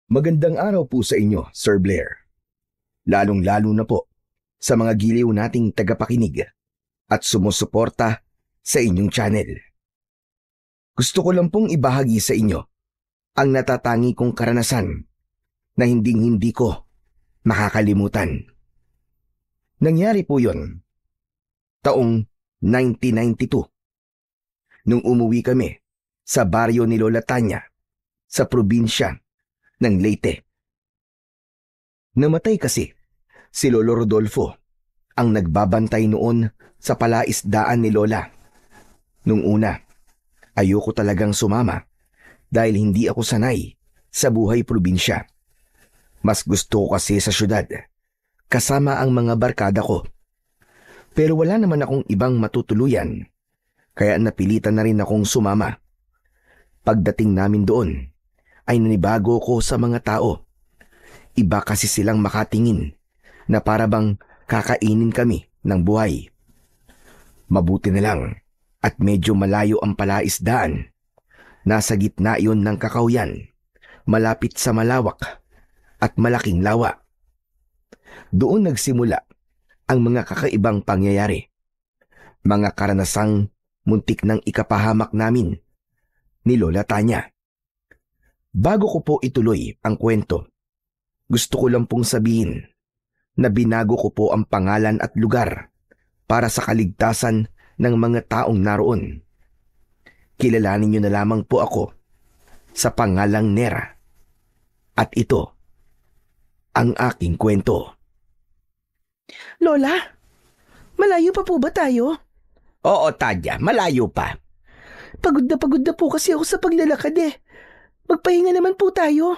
Magandang araw po sa inyo, Sir Blair. Lalong-lalo na po sa mga giliw nating tagapakinig at sumusuporta sa inyong channel. Gusto ko lang pong ibahagi sa inyo ang natatangi kong karanasan na hinding-hindi ko makakalimutan. Nangyari po yon taong 1992 nung umuwi kami sa baryo ni Lola Tanya sa probinsya ng Leyte. Namatay kasi si Lolo Rodolfo, ang nagbabantay noon sa palaisdaan ni Lola. Nung una, ayoko talagang sumama dahil hindi ako sanay sa buhay probinsya. Mas gusto ko kasi sa syudad, kasama ang mga barkada ko. Pero wala naman akong ibang matutuluyan, kaya napilitan na rin akong sumama. Pagdating namin doon, ay nanibago ko sa mga tao. Iba kasi silang makatingin na para bang kakainin kami ng buhay. Mabuti na lang at medyo malayo ang palaisdaan. Nasa gitna yon ng kakawyan, malapit sa malawak at malaking lawa. Doon nagsimula ang mga kakaibang pangyayari. Mga karanasang muntik ng ikapahamak namin ni Lola Tanya. Bago ko po ituloy ang kwento, gusto ko lang pong sabihin na binago ko po ang pangalan at lugar para sa kaligtasan ng mga taong naroon. Kilalanin niyo na lamang po ako sa pangalang Nera. At ito ang aking kwento. Lola, malayo pa po ba tayo? Oo, Tanya, malayo pa. Pagod na po kasi ako sa paglalakad eh. Magpahinga naman po tayo.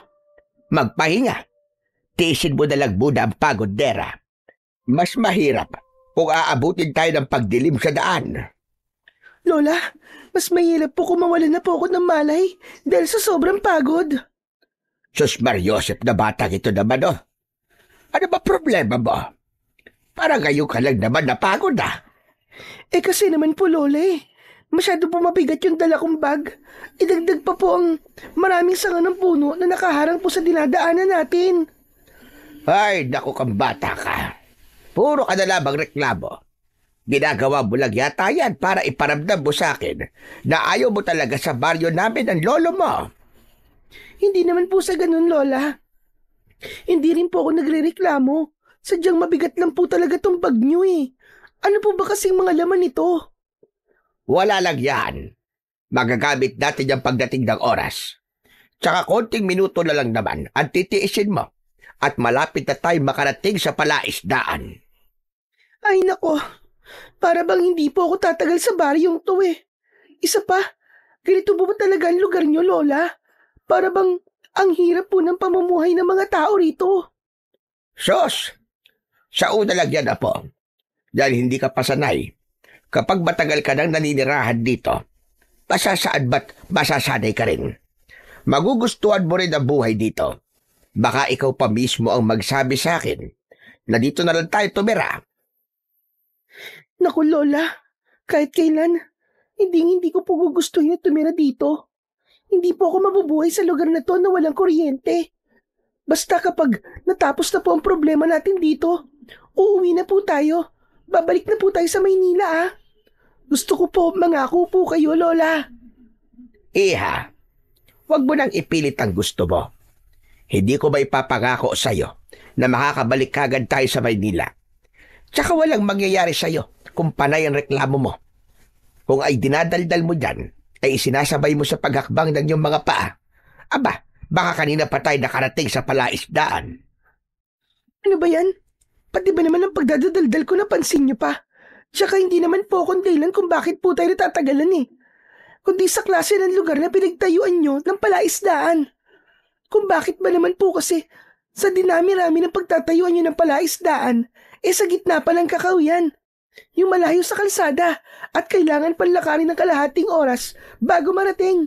Magpahinga. Tiisin mo na lang muna ang pagod, Nera. Mas mahirap kung aabutin tayo ng pagdilim sa daan. Lola, mas mahirap po kung mawalan na po ako ng malay dahil sa sobrang pagod. Sus Mariosep na batang ito naman, oh. Ano ba problema mo? Parang ngayon ka lang naman napagod, ah. Eh kasi naman po, Lola eh. Masyado po mabigat yung dala kong bag. Idagdag pa po ang maraming sanga ng puno na nakaharang po sa dinadaanan natin. Ay, naku kang bata ka. Puro ka na lamang reklamo. Ginagawa mo lang yata yan para iparamdam mo sa akin na ayaw mo talaga sa baryo namin ng lolo mo. Hindi naman po sa ganun, Lola. Hindi rin po ako nagrereklamo. Sadyang mabigat lang po talaga tong bag nyo eh. Ano po ba kasing mga laman nito? Wala lang yan. Magagamit natin yung pagdating ng oras. Tsaka konting minuto na lang naman ang titiisin mo at malapit na tayo makarating sa palaisdaan. Ay nako, para bang hindi po ako tatagal sa baryong to eh. Isa pa, ganito po ba talaga ang lugar nyo, Lola? Para bang ang hirap po ng pamumuhay ng mga tao rito. Sos, sa una lang yan, apo. Dahil hindi ka pasanay. Kapag matagal ka nang naninirahan dito, masasaad ba't masasanay ka rin? Magugustuhan mo rin ang buhay dito. Baka ikaw pa mismo ang magsabi sa akin na dito na lang tayo tumira. Naku, Lola, kahit kailan, hindi ko po gugustuhin na tumira dito. Hindi po ako mabubuhay sa lugar na to na walang kuryente. Basta kapag natapos na po ang problema natin dito, uuwi na po tayo. Babalik na po tayo sa Maynila, ah. Gusto ko po, mangako po kayo, Lola. Iha, wag mo nang ipilit ang gusto mo. Hindi ko ba ipapangako sa'yo na makakabalik kagad tayo sa Maynila? Tsaka walang mangyayari sa'yo kung panay ang reklamo mo. Kung ay dinadaldal mo dyan, ay isinasabay mo sa paghakbang ng iyong mga paa. Aba, baka kanina pa tayo nakarating sa palaisdaan. Ano ba yan? Pati ba naman ang pagdadaldal ko napansin niyo pa? Tsaka hindi naman po akong dahilan kung bakit po tayo natatagalan eh. Kundi sa klase ng lugar na pinagtayuan nyo ng palaisdaan. Kung bakit ba naman po kasi sa dinami-rami ng pagtatayuan nyo ng palaisdaan, eh sa gitna pa ng kakawyan. Yung malayo sa kalsada at kailangan panlakarin ng kalahating oras bago marating.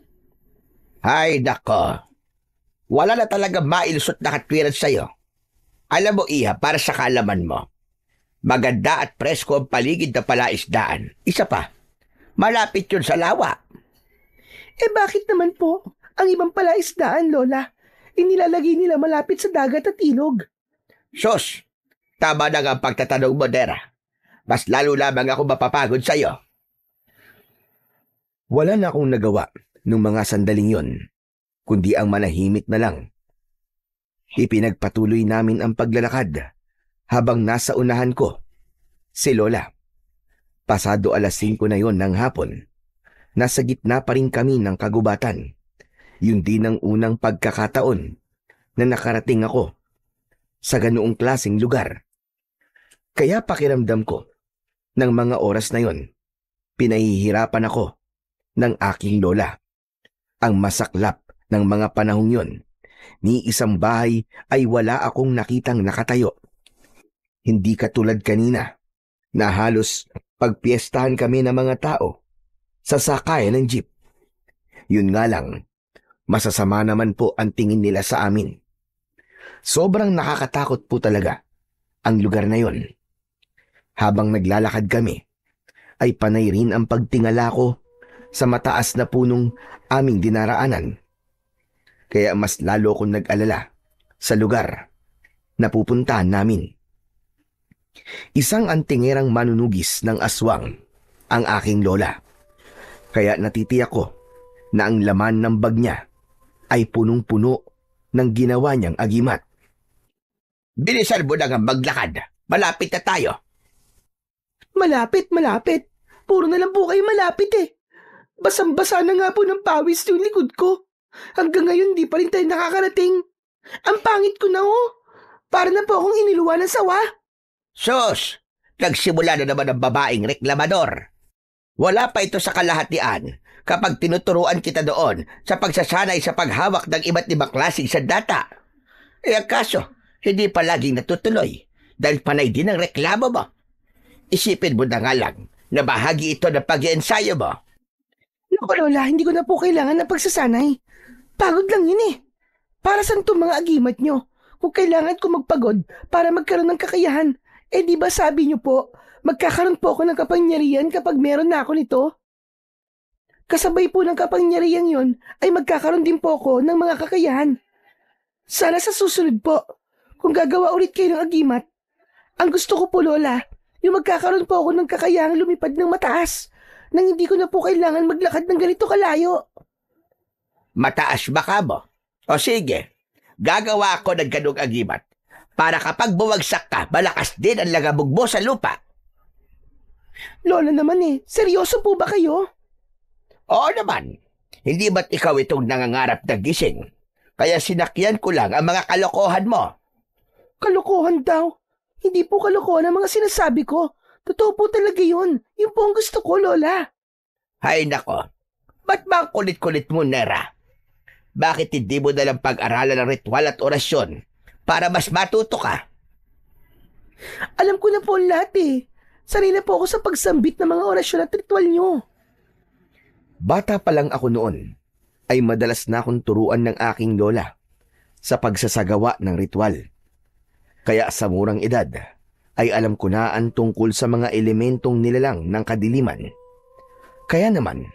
Ay, nako. Wala na talaga mailusot na katwiran sa'yo. Alam mo, Iha, para sa kaalaman mo, maganda at presko ang paligid na palaisdaan. Isa pa, malapit yun sa lawa. Eh bakit naman po ang ibang palaisdaan, Lola? inilalagay nila malapit sa dagat at ilog. Sus, tama na nga ang pagtatanong mo, Nera. Mas lalo lamang ako mapapagod sa'yo. Wala na akong nagawa nung mga sandaling yon, kundi ang manahimik na lang. Ipinagpatuloy namin ang paglalakad habang nasa unahan ko si Lola. Pasado 5:00 na yon ng hapon. Nasa gitna pa rin kami ng kagubatan. Yun din ang unang pagkakataon na nakarating ako sa ganoong klaseng lugar. Kaya pakiramdam ko, ng mga oras na yon, pinahihirapan ako ng aking lola. Ang masaklap ng mga panahong yon, ni isang bahay ay wala akong nakitang nakatayo. Hindi katulad kanina, na halos pagpiestahan kami ng mga tao sa sakayan ng jeep. Yun nga lang, masasama naman po ang tingin nila sa amin. Sobrang nakakatakot po talaga ang lugar na yon. Habang naglalakad kami, ay panay rin ang pagtingala ko sa mataas na punong aming dinaraanan. Kaya mas lalo kong nag-alala sa lugar na pupuntahan namin. Isang antingerang manunugis ng aswang ang aking lola. Kaya natitiyak ko na ang laman ng bag niya ay punong-puno ng ginawa niyang agimat. Bilisan mo na nga maglakad. Malapit na tayo. Malapit. Puro na lang po kayo malapit eh. Basang-basa na nga po ng pawis yung likod ko. Hanggang ngayon di pa rin tayo nakakarating. Ang pangit ko na Para na po akong iniluwa ng sawa. Sus, nagsimula na naman ang babaeng reklamador. Wala pa ito sa kalahatian kapag tinuturuan kita doon sa pagsasanay sa paghawak ng iba't ibang klaseng sandata. Ang kaso, hindi pa laging natutuloy dahil panay din ang reklamo mo. Isipin mo na nga lang na bahagi ito ng pag-iensayo mo. Naku Lola, hindi ko na po kailangan ng pagsasanay. Pagod lang yun eh. Para saan itong mga agimat nyo? Kung kailangan ko magpagod para magkaroon ng kakayahan, di ba sabi nyo po, magkakaroon po ako ng kapangyarihan kapag meron na ako nito? Kasabay po ng kapangyarihan yon ay magkakaroon din po ako ng mga kakayahan. Sana sa susunod po, kung gagawa ulit kayo ng agimat, ang gusto ko po Lola, yung magkakaroon po ako ng kakayahang lumipad ng mataas nang hindi ko na po kailangan maglakad ng ganito kalayo. Mataas ba ka mo? O sige, gagawa ako ng ganung agimat para kapag bumagsak ka, malakas din ang lagabog mo sa lupa. Lola naman seryoso po ba kayo? Oo naman, hindi ba't ikaw itong nangangarap na gising? Kaya sinakyan ko lang ang mga kalokohan mo. Kalokohan daw? Hindi po kalokohan ang mga sinasabi ko. Totoo po talaga yun. Yun po ang gusto ko, Lola. Hay nako, ba't ba ang kulit-kulit mo, Nera? Bakit hindi mo nalang pag-aralan ng ritual at orasyon para mas matuto ka? Alam ko na po lahat Sanay na po ako sa pagsambit ng mga orasyon at ritual nyo. Bata pa lang ako noon, ay madalas na akong turuan ng aking lola sa pagsasagawa ng ritual. Kaya sa murang edad, ay alam ko na ang tungkol sa mga elementong nilalang ng kadiliman. Kaya naman,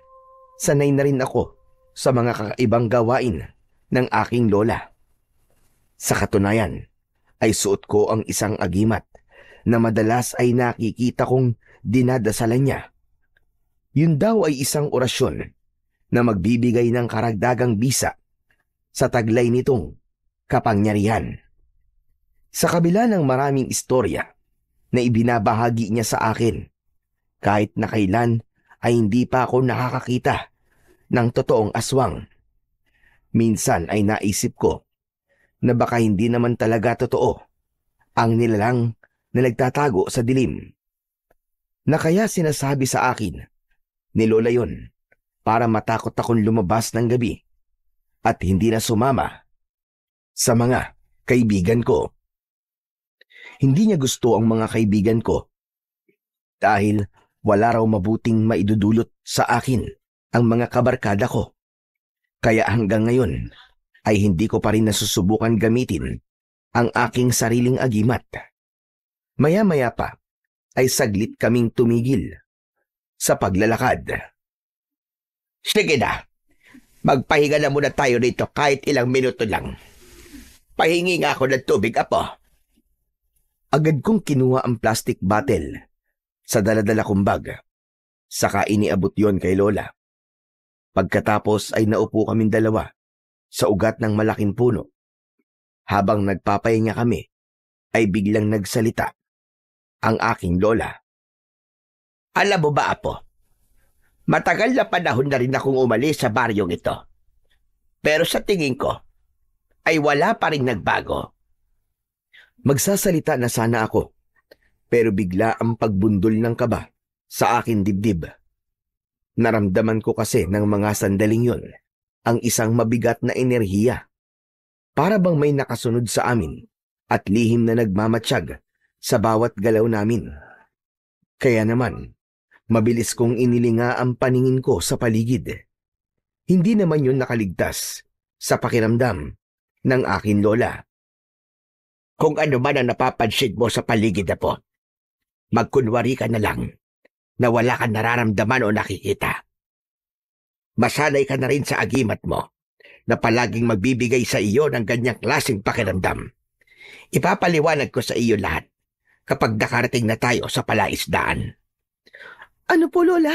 sanay na rin ako sa mga kakaibang gawain ng aking lola. Sa katunayan, ay suot ko ang isang agimat na madalas ay nakikita kong dinadasalan niya. Yun daw ay isang orasyon na magbibigay ng karagdagang bisa sa taglay nitong kapangyarihan. Sa kabila ng maraming istorya na ibinabahagi niya sa akin, kahit na kailan ay hindi pa ako nakakakita ng totoong aswang. Minsan ay naisip ko na baka hindi naman talaga totoo ang nilalang na nagtatago sa dilim. Na kaya sinasabi sa akin ni Lola yun para matakot akong lumabas ng gabi at hindi na sumama sa mga kaibigan ko. Hindi niya gusto ang mga kaibigan ko dahil wala raw mabuting maidudulot sa akin ang mga kabarkada ko. Kaya hanggang ngayon ay hindi ko pa rin nasusubukan gamitin ang aking sariling agimat. Maya-maya pa ay saglit kaming tumigil sa paglalakad. Sige na, magpahinga na muna tayo dito kahit ilang minuto lang. Pahingi nga ako ng tubig, Apo. Agad kong kinuha ang plastic bottle sa daladala kong bag. Saka iniabot yon kay Lola. Pagkatapos ay naupo kaming dalawa sa ugat ng malaking puno. Habang nagpapahinga kami, ay biglang nagsalita ang aking lola. Alam mo ba, Apo? Matagal na panahon na rin akong umalis sa baryong ito. Pero sa tingin ko, ay wala pa rin nagbago. Magsasalita na sana ako, pero bigla ang pagbundol ng kaba sa aking dibdib. Naramdaman ko kasi ng mga sandaling yon ang isang mabigat na enerhiya. Para bang may nakasunod sa amin at lihim na nagmamatsyag sa bawat galaw namin. Kaya naman, mabilis kong inilinga ang paningin ko sa paligid. Hindi naman yun nakaligtas sa pakiramdam ng aking lola. Kung ano man ang napapansin mo sa paligid, Apo, magkunwari ka na lang na wala kang nararamdaman o nakikita. Masanay ka na rin sa agimat mo na palaging magbibigay sa iyo ng ganyang klaseng pakiramdam. Ipapaliwanag ko sa iyo lahat kapag nakarating na tayo sa palaisdaan. Ano po, Lola?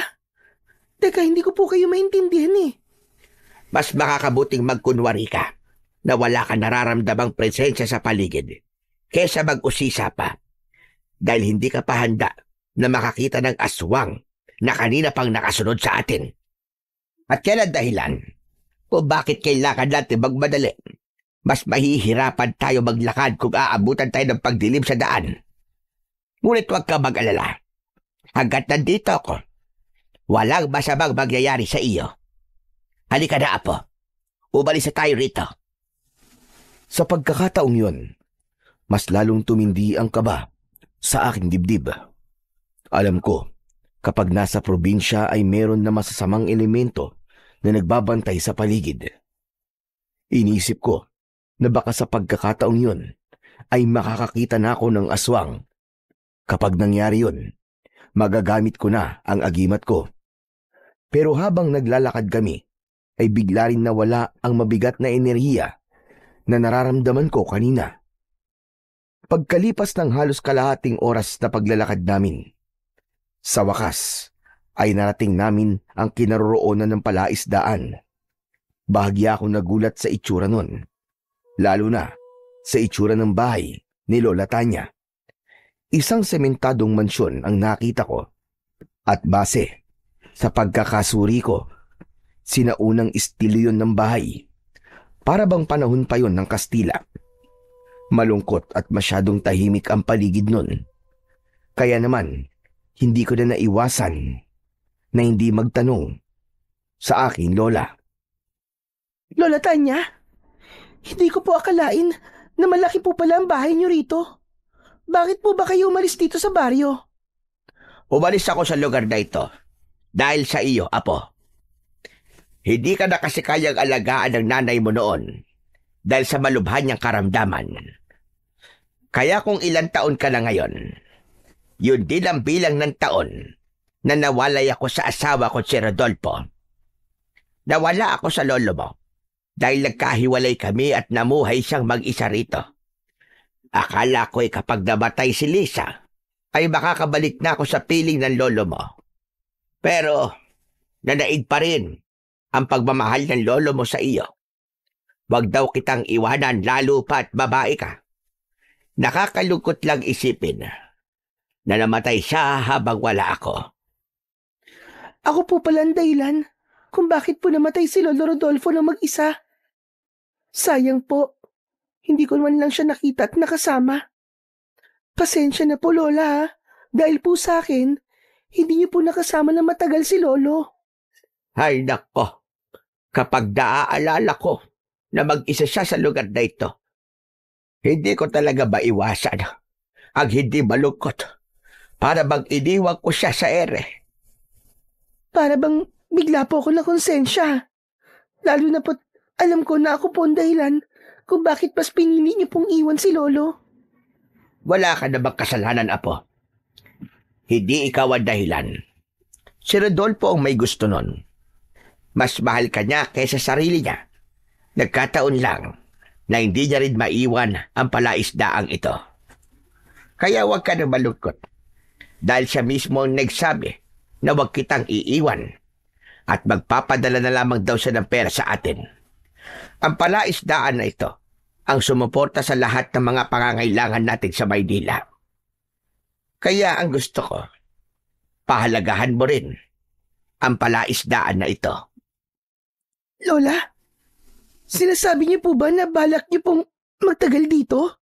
Teka, hindi ko po kayo maintindihan eh. Mas makakabuting magkunwari ka na wala kang nararamdamang presensya sa paligid kesa mag-usisa pa dahil hindi ka pa handa na makakita ng aswang na kanina pang nakasunod sa atin. At yan ang dahilan kung bakit kailangan natin magmadali. Mas mahihirapan tayo maglakad kung aabutan tayo ng pagdilim sa daan. Ngunit huwag ka mag-alala. Hanggat nandito ako, walang masamang magyayari sa iyo. Halika na, Apo. Umalis na tayo rito. Sa pagkakataong yon, mas lalong tumindi ang kaba sa aking dibdib. Alam ko, kapag nasa probinsya ay meron na masasamang elemento na nagbabantay sa paligid. Inisip ko na baka sa pagkakataong yon ay makakakita na ako ng aswang. Kapag nangyari yon, magagamit ko na ang agimat ko. Pero habang naglalakad kami, ay bigla rin nawala ang mabigat na enerhiya na nararamdaman ko kanina. Pagkalipas ng halos kalahating oras na paglalakad namin, sa wakas ay narating namin ang kinaroroonan ng palaisdaan. Bahagya akong nagulat sa itsura nun, lalo na sa itsura ng bahay ni Lola Tanya. Isang sementadong mansyon ang nakita ko at base sa pagkakasuri ko, sinaunang estilo yun ng bahay. Para bang panahon pa yon ng Kastila. Malungkot at masyadong tahimik ang paligid nun. Kaya naman, hindi ko na naiwasan na hindi magtanong sa aking lola. Lola Tanya, hindi ko po akalain na malaki po pala ang bahay niyo rito. Bakit po ba kayo umalis dito sa baryo? Umalis ako sa lugar na ito dahil sa iyo, Apo. Hindi ka na kasi kayang alagaan ng nanay mo noon dahil sa malubhan niyang karamdaman. Kaya kung ilang taon ka na ngayon, yun din ang bilang ng taon na nawalay ako sa asawa ko si Rodolfo. Nawala ako sa lolo mo dahil nagkahiwalay kami at namuhay siyang mag-isa rito. Akala ko kapag namatay si Lisa, ay makakabalik na ako sa piling ng lolo mo. Pero nanaig pa rin ang pagmamahal ng lolo mo sa iyo. Wag daw kitang iwanan lalo pa at babae ka. Nakakalungkot lang isipin na namatay siya habang wala ako. Ako po pala ang dahilan kung bakit po namatay si Lolo Rodolfo na mag-isa. Sayang po, hindi ko man lang siya nakita at nakasama. Pasensya na po, Lola, ha? Dahil po sa akin, hindi niyo po nakasama na matagal si Lolo. Ay nako, kapag naaalala ko na mag-isa siya sa lugar na ito, hindi ko talaga maiwasan ang hindi malungkot para bang iniwan ko siya sa ere. Para bang bigla po ako nakonsensya. Lalo na po't alam ko na ako po ang dahilan kung bakit mas pinili niyo pong iwan si Lolo. Wala ka namang kasalanan, Apo. Hindi ikaw ang dahilan. Si Rodolfo ang may gusto nun. Mas mahal ka niya kaysa sarili niya. Nagkataon lang na hindi niya rin maiwan ang palaisdaang ito. Kaya huwag ka na malungkot dahil siya mismo ang nagsabi na huwag kitang iiwan at magpapadala na lamang daw siya ng pera sa atin. Ang palaisdaan na ito ang sumuporta sa lahat ng mga pangangailangan natin sa Maynila. Kaya ang gusto ko, pahalagahan mo rin ang palaisdaan na ito. Lola, sinasabi niyo po ba na balak niyo pong magtagal dito?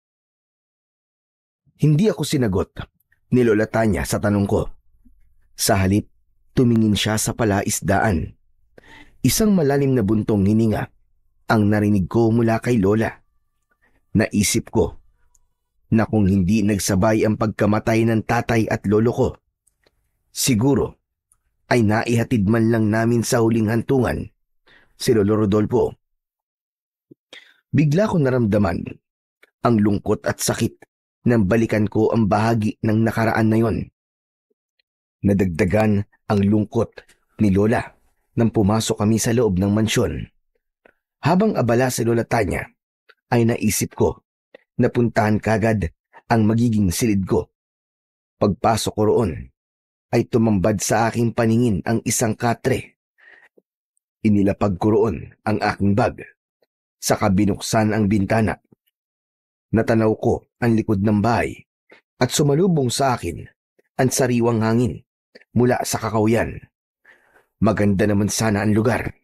Hindi ako sinagot ni Lola Tanya sa tanong ko. Sa halip, tumingin siya sa palaisdaan. Isang malalim na buntong hininga ang narinig ko mula kay Lola. Naisip ko na kung hindi nagsabay ang pagkamatay ng tatay at lolo ko, siguro ay naihatid man lang namin sa huling hantungan si Lolo Rodolfo. Bigla ko naramdaman ang lungkot at sakit nang balikan ko ang bahagi ng nakaraan na yon. Nadagdagan ang lungkot ni Lola nang pumasok kami sa loob ng mansyon. Habang abala si Lola Tanya, ay naisip ko na puntahan kagad ang magiging silid ko. Pagpasok ko roon, ay tumambad sa aking paningin ang isang katre. Inilapag ko roon ang aking bag, saka binuksan ang bintana. Natanaw ko ang likod ng bahay at sumalubong sa akin ang sariwang hangin mula sa kakawyan. Maganda naman sana ang lugar,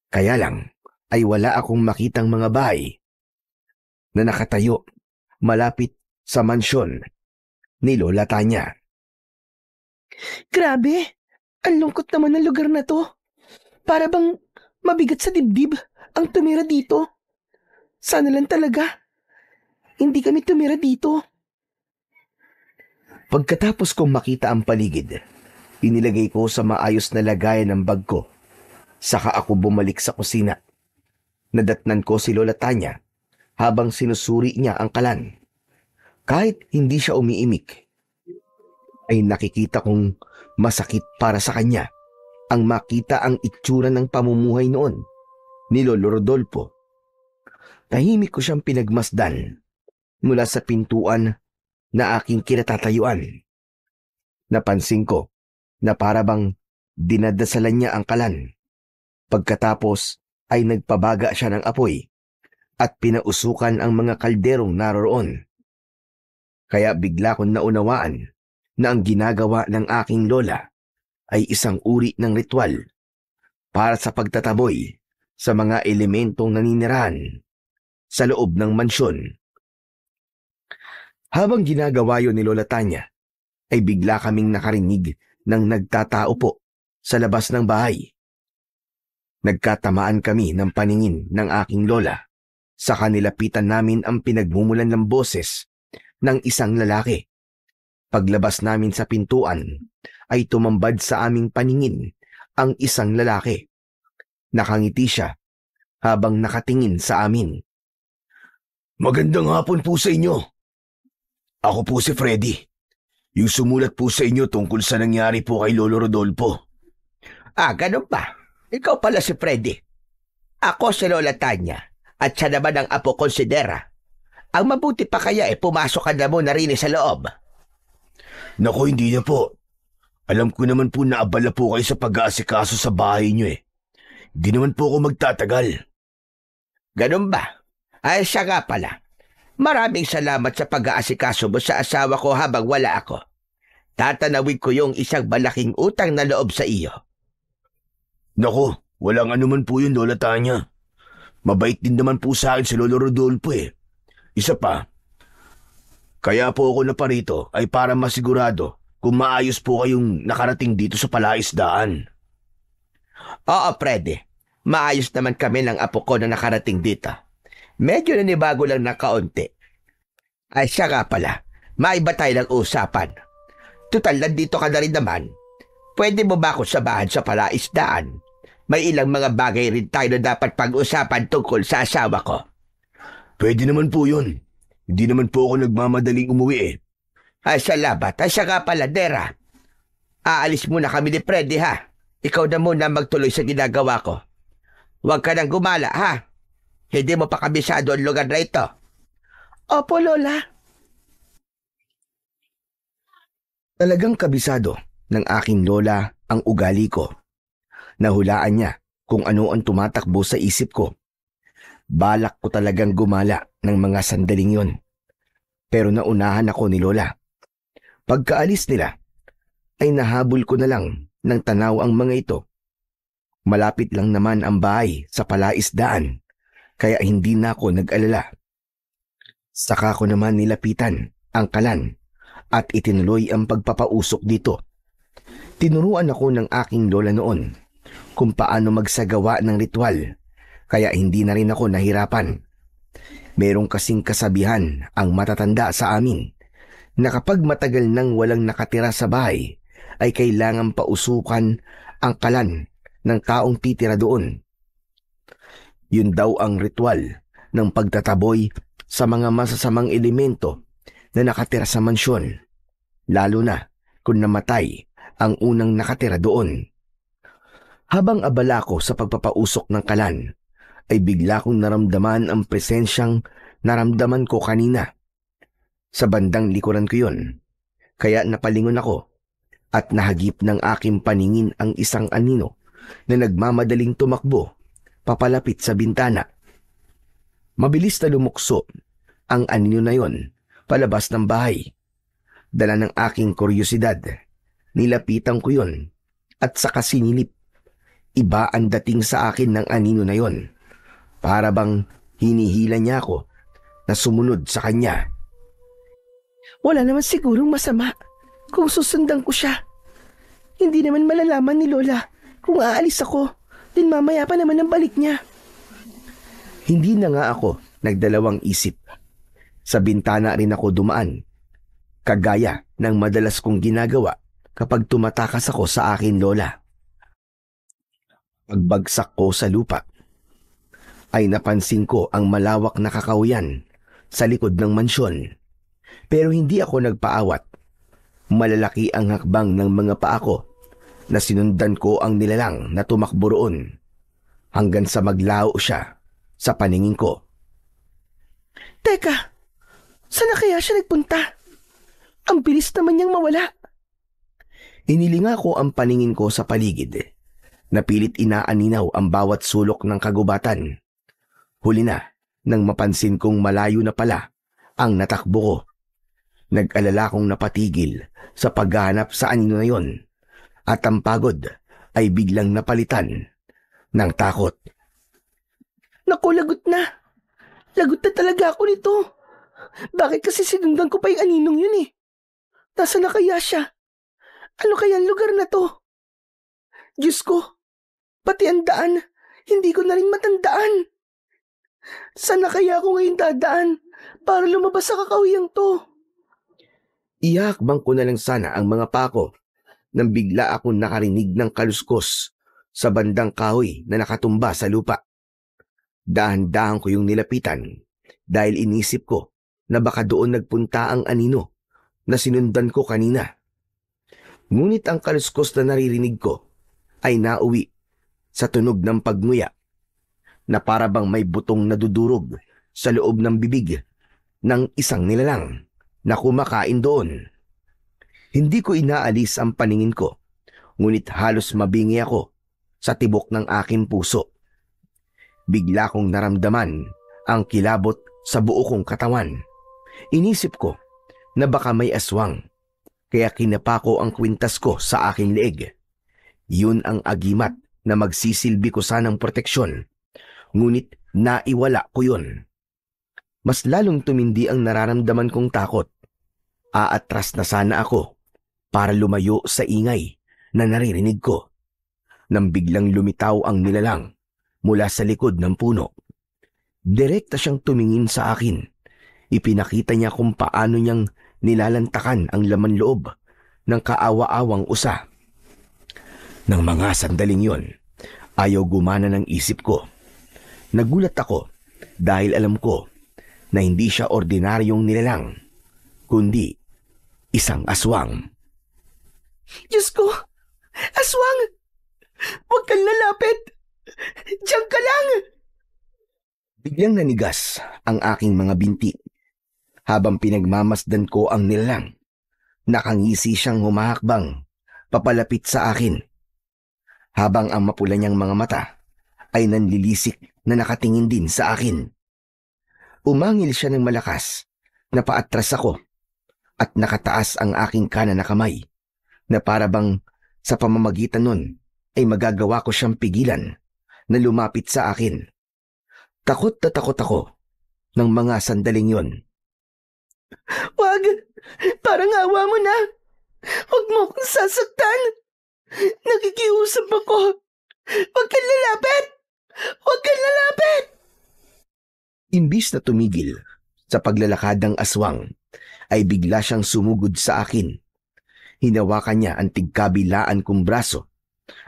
kaya lang ay wala akong makitang mga bahay na nakatayo malapit sa mansyon ni Lola Tanya. Grabe, ang lungkot naman ng lugar na to. Para bang mabigat sa dibdib ang tumira dito. Sana lang talaga hindi kami tumira dito. Pagkatapos kong makita ang paligid, inilagay ko sa maayos na lagayan ng bag ko. Saka ako bumalik sa kusina. Nadatnan ko si Lola Tanya habang sinusuri niya ang kalan. Kahit hindi siya umiimik, ay nakikita kong masakit para sa kanya ang makita ang itsura ng pamumuhay noon ni Lolo Rodolfo. Tahimik ko siyang pinagmasdan mula sa pintuan na aking kinatatayuan. Napansin ko na para bang dinadasalan niya ang kalan. Pagkatapos ay nagpabaga siya ng apoy at pinausukan ang mga kalderong naroroon. Kaya bigla kong naunawaan na ang ginagawa ng aking lola ay isang uri ng ritual para sa pagtataboy sa mga elementong naninirahan sa loob ng mansyon. Habang ginagawa yun ni Lola Tanya, ay bigla kaming nakarinig ng nagtatao po sa labas ng bahay. Nagkatamaan kami ng paningin ng aking lola. Sa kanilapitan namin ang pinagmumulan ng boses ng isang lalaki. Paglabas namin sa pintuan, ay tumambad sa aming paningin ang isang lalaki. Nakangiti siya habang nakatingin sa amin. Magandang hapon po sa inyo. Ako po si Freddy. Yung sumulat po sa inyo tungkol sa nangyari po kay Lolo Rodolfo. Ganun ba? Ikaw pala si Freddy. Ako si Lola Tanya at siya naman ang apo konsidera. Ang mabuti pa kaya pumasok ka na muna rin sa loob. Naku, hindi na po. Alam ko naman po na abala po kayo sa pag-aasikaso sa bahay niyo eh. Hindi naman po ako magtatagal. Ganun ba? Ay siya nga pala. Maraming salamat sa pag-aasikaso mo sa asawa ko habang wala ako. Tatanawin ko yung isang malaking utang na loob sa iyo. Naku, walang anuman po yun, Lola Tanya. Mabait din naman po sa akin si Lolo Rodolfo eh. Isa pa, kaya po ako naparito ay para masigurado kung maayos po kayong nakarating dito sa palaisdaan. Oo, Freddy. Maayos naman kami ng apo ko na nakarating dito. Medyo nanibago lang na kaunti. Ay siya nga pala, maiba tayo ng usapan. Tutal, nandito ka na rin naman. Pwede mo ba ako samahan sa palaisdaan? May ilang mga bagay rin tayo na dapat pag-usapan tungkol sa asawa ko. Pwede naman po yun. Hindi naman po ako nagmamadaling umuwi eh. Ay salamat. Ay siya nga pala, Dera. Aalis muna kami ni Freddy ha. Ikaw na muna magtuloy sa ginagawa ko. Huwag ka nang gumala ha. Hindi mo pa kabisado ang lugar na ito. Opo, Lola. Talagang kabisado ng aking lola ang ugali ko. Nahulaan niya kung ano ang tumatakbo sa isip ko. Balak ko talagang gumala ng mga sandaling yon. Pero naunahan ako ni Lola. Pagkaalis nila, ay nahabol ko na lang ng tanaw ang mga ito. Malapit lang naman ang bahay sa palaisdaan, kaya hindi na ako nag-alala. Saka ko naman nilapitan ang kalan at itinuloy ang pagpapausok dito. Tinuruan ako ng aking lola noon kung paano magsagawa ng ritual, kaya hindi na rin ako nahirapan. Merong kasing kasabihan ang matatanda sa amin na kapag matagal nang walang nakatira sa bahay, ay kailangan pausukan ang kalan ng taong titira doon. Yun daw ang ritual ng pagtataboy sa mga masasamang elemento na nakatira sa mansyon, lalo na kung namatay ang unang nakatira doon. Habang abala ko sa pagpapausok ng kalan, ay bigla kong naramdaman ang presensyang naramdaman ko kanina. Sa bandang likuran ko yun, kaya napalingon ako at nahagip ng aking paningin ang isang anino na nagmamadaling tumakbo papalapit sa bintana. Mabilis na lumukso ang anino na yon palabas ng bahay. Dala ng aking kuryosidad, nilapitan ko yon at saka sinilip. Iba ang dating sa akin ng anino na yon. Para bang hinihila niya ako na sumunod sa kanya. Wala naman sigurong masama kung susundan ko siya. Hindi naman malalaman ni Lola kung aalis ako, din mamaya pa naman ang balik niya. Hindi na nga ako nagdalawang isip. Sa bintana rin ako dumaan, kagaya ng madalas kong ginagawa kapag tumatakas ako sa akin lola. Pagbagsak ko sa lupa, ay napansin ko ang malawak na kakahuyan sa likod ng mansyon. Pero hindi ako nagpaawat. Malalaki ang hakbang ng mga paa ko na sinundan ko ang nilalang na tumakbo roon hanggang sa maglaho siya sa paningin ko. Teka, saan na kaya siya nagpunta? Ang bilis naman niyang mawala. Inilinga ko ang paningin ko sa paligid. Napilit inaaninaw ang bawat sulok ng kagubatan. Huli na nang mapansin kong malayo na pala ang natakbo ko. Nag-alala kong napatigil sa paghahanap sa anino na yon at ang pagod ay biglang napalitan ng takot. Naku, lagot na. Lagot na talaga ako nito. Bakit kasi sinundan ko pa yung aninong yun eh? Nasaan na kaya siya? Ano kaya ang lugar na to? Diyos ko, pati ang daan, hindi ko na rin matandaan. Saan na kaya ako ngayon dadaan para lumabas sa kakawiyang to? Ihakbang ko na lang sana ang mga pako nang bigla akong nakarinig ng kaluskos sa bandang kahoy na nakatumba sa lupa. Dahan-dahan ko yung nilapitan dahil inisip ko na baka doon nagpunta ang anino na sinundan ko kanina. Ngunit ang kaluskos na naririnig ko ay nauwi sa tunog ng pagnguya na para bang may butong nadudurog sa loob ng bibig ng isang nilalang na kumakain doon. Hindi ko inaalis ang paningin ko, ngunit halos mabingi ako sa tibok ng aking puso. Bigla kong naramdaman ang kilabot sa buo kong katawan. Inisip ko na baka may aswang, kaya kinapa ko ang kwintas ko sa aking leeg. Yun ang agimat na magsisilbi ko sanang proteksyon, ngunit naiwala ko yun. Mas lalong tumindi ang nararamdaman kong takot. Aatras na sana ako para lumayo sa ingay na naririnig ko, nang biglang lumitaw ang nilalang mula sa likod ng puno. Direkta siyang tumingin sa akin. Ipinakita niya kung paano niyang nilalantakan ang laman loob ng kaawa-awang usa. Nang mga sandaling yon, ayaw gumana ng isip ko. Nagulat ako dahil alam ko na hindi siya ordinaryong nilalang, kundi isang aswang. Diyos ko! Aswang! Huwag kang lalapit! Diyan ka lang! Biglang nanigas ang aking mga binti. Habang pinagmamasdan ko ang nilalang, nakangisi siyang humahakbang papalapit sa akin. Habang ang mapula niyang mga mata ay nanlilisik na nakatingin din sa akin. Umangil siya ng malakas, napaatras ako at nakataas ang aking kanan na kamay na para bang sa pamamagitan nun ay magagawa ko siyang pigilan na lumapit sa akin. Takot na takot ako ng mga sandaling yon. Wag! Parang awa mo na! Huwag mo akong sasaktan! Nakikiusap ako! Huwag kang lalapit! Huwag kang lalapit! Imbis na tumigil sa paglalakad ng aswang, ay bigla siyang sumugod sa akin. Hinawakan niya ang tigkabilaan kong braso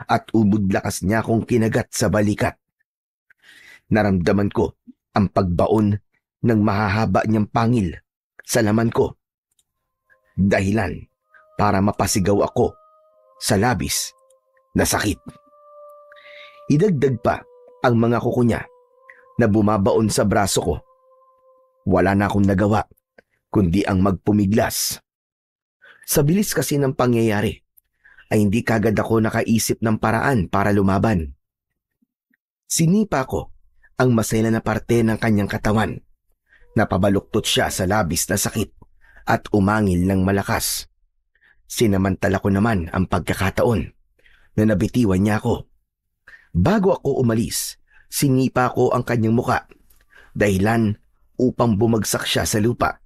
at ubod-lakas niya akong kinagat sa balikat. Naramdaman ko ang pagbaon ng mahahaba niyang pangil sa laman ko. Dahilan para mapasigaw ako sa labis na sakit. Idagdag pa ang mga kuko niya na bumabaon sa braso ko. Wala na akong nagawa kundi ang magpumiglas. Sa bilis kasi ng pangyayari ay hindi kagad ako nakaisip ng paraan para lumaban. Sinipa ko ang masela na parte ng kanyang katawan. Napabaluktot siya sa labis na sakit at umangil ng malakas. Sinamantala ko naman ang pagkakataon na nabitiwan niya ako. Bago ako umalis, sinipa ko ang kanyang muka, dahilan upang bumagsak siya sa lupa.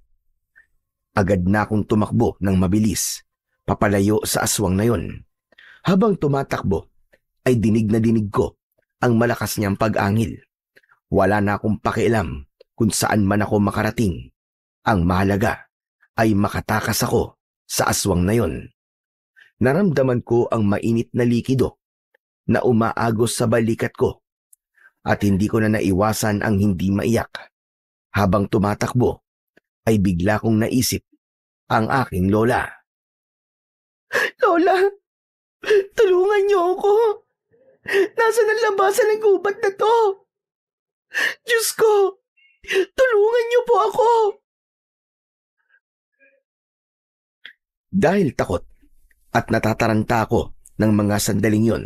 Agad na akong tumakbo ng mabilis, papalayo sa aswang na yon. Habang tumatakbo, ay dinig na dinig ko ang malakas niyang pag-angil. Wala na akong pakialam kung saan man ako makarating. Ang mahalaga ay makatakas ako sa aswang na yon. Naramdaman ko ang mainit na likido na umaagos sa balikat ko at hindi ko na naiwasan ang hindi maiyak. Habang tumatakbo, ay bigla kong naisip ang aking lola. Lola, tulungan niyo ako. Nasaan ang labasan ng gubat na to? Diyos ko, tulungan niyo po ako. Dahil takot at natataranta ako ng mga sandaling yon,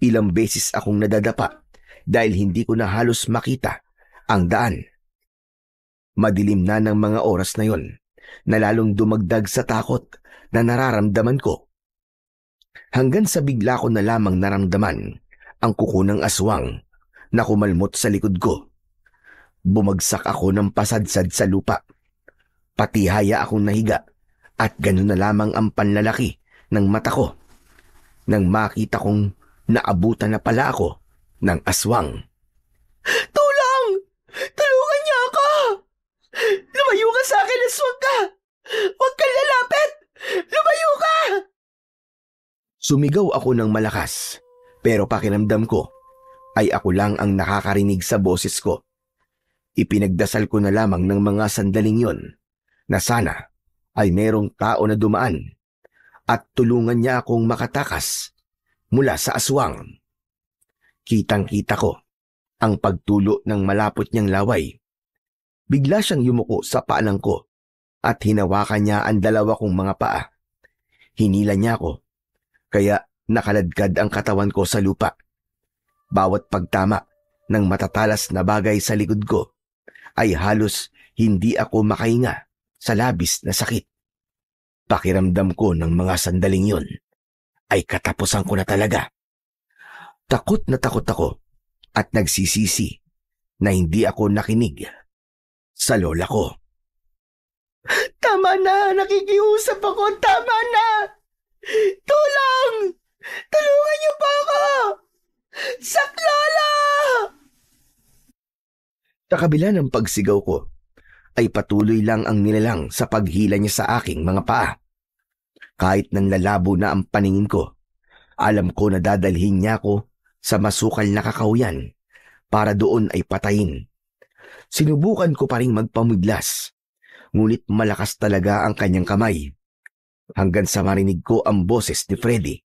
ilang beses akong nadadapa dahil hindi ko na halos makita ang daan. Madilim na ng mga oras na yon na lalong dumagdag sa takot na nararamdaman ko. Hanggang sa bigla ko na lamang naramdaman ang kuko ng aswang na kumalmot sa likod ko. Bumagsak ako ng pasadsad sa lupa. Patihaya akong nahiga at gano'n na lamang ang panlalaki ng mata ko nang makita kong naabutan na pala ako ng aswang. Tulong! Tulungan niyo ako! Lumayo ka sa akin, aswang ka! Huwag kang lalapit! Lumayo ka! Sumigaw ako ng malakas, pero pakiramdam ko ay ako lang ang nakakarinig sa boses ko. Ipinagdasal ko na lamang ng mga sandaling yon na sana ay merong tao na dumaan at tulungan niya akong makatakas mula sa aswang. Kitang-kita ko ang pagtulo ng malapot niyang laway. Bigla siyang yumuko sa paanan ko at hinawakan niya ang dalawa kong mga paa. Hinila niya ako, kaya nakaladkad ang katawan ko sa lupa. Bawat pagtama ng matatalas na bagay sa likod ko ay halos hindi ako makahinga sa labis na sakit. Pakiramdam ko ng mga sandaling yon ay katapusan ko na talaga. Takot na takot ako at nagsisisi na hindi ako nakinig sa lola ko. Tama na! Nakikiusap ako! Tama na! Tulong! Tulungan niyo po ako! Saklala! Sa kabila ng pagsigaw ko, ay patuloy lang ang nilalang sa paghila niya sa aking mga paa. Kahit nanlalabo na ang paningin ko, alam ko na dadalhin niya ako sa masukal na kakahuyan para doon ay patayin. Sinubukan ko pa ring magpamiglas, ngunit malakas talaga ang kanyang kamay. Hanggang sa marinig ko ang boses ni Freddy,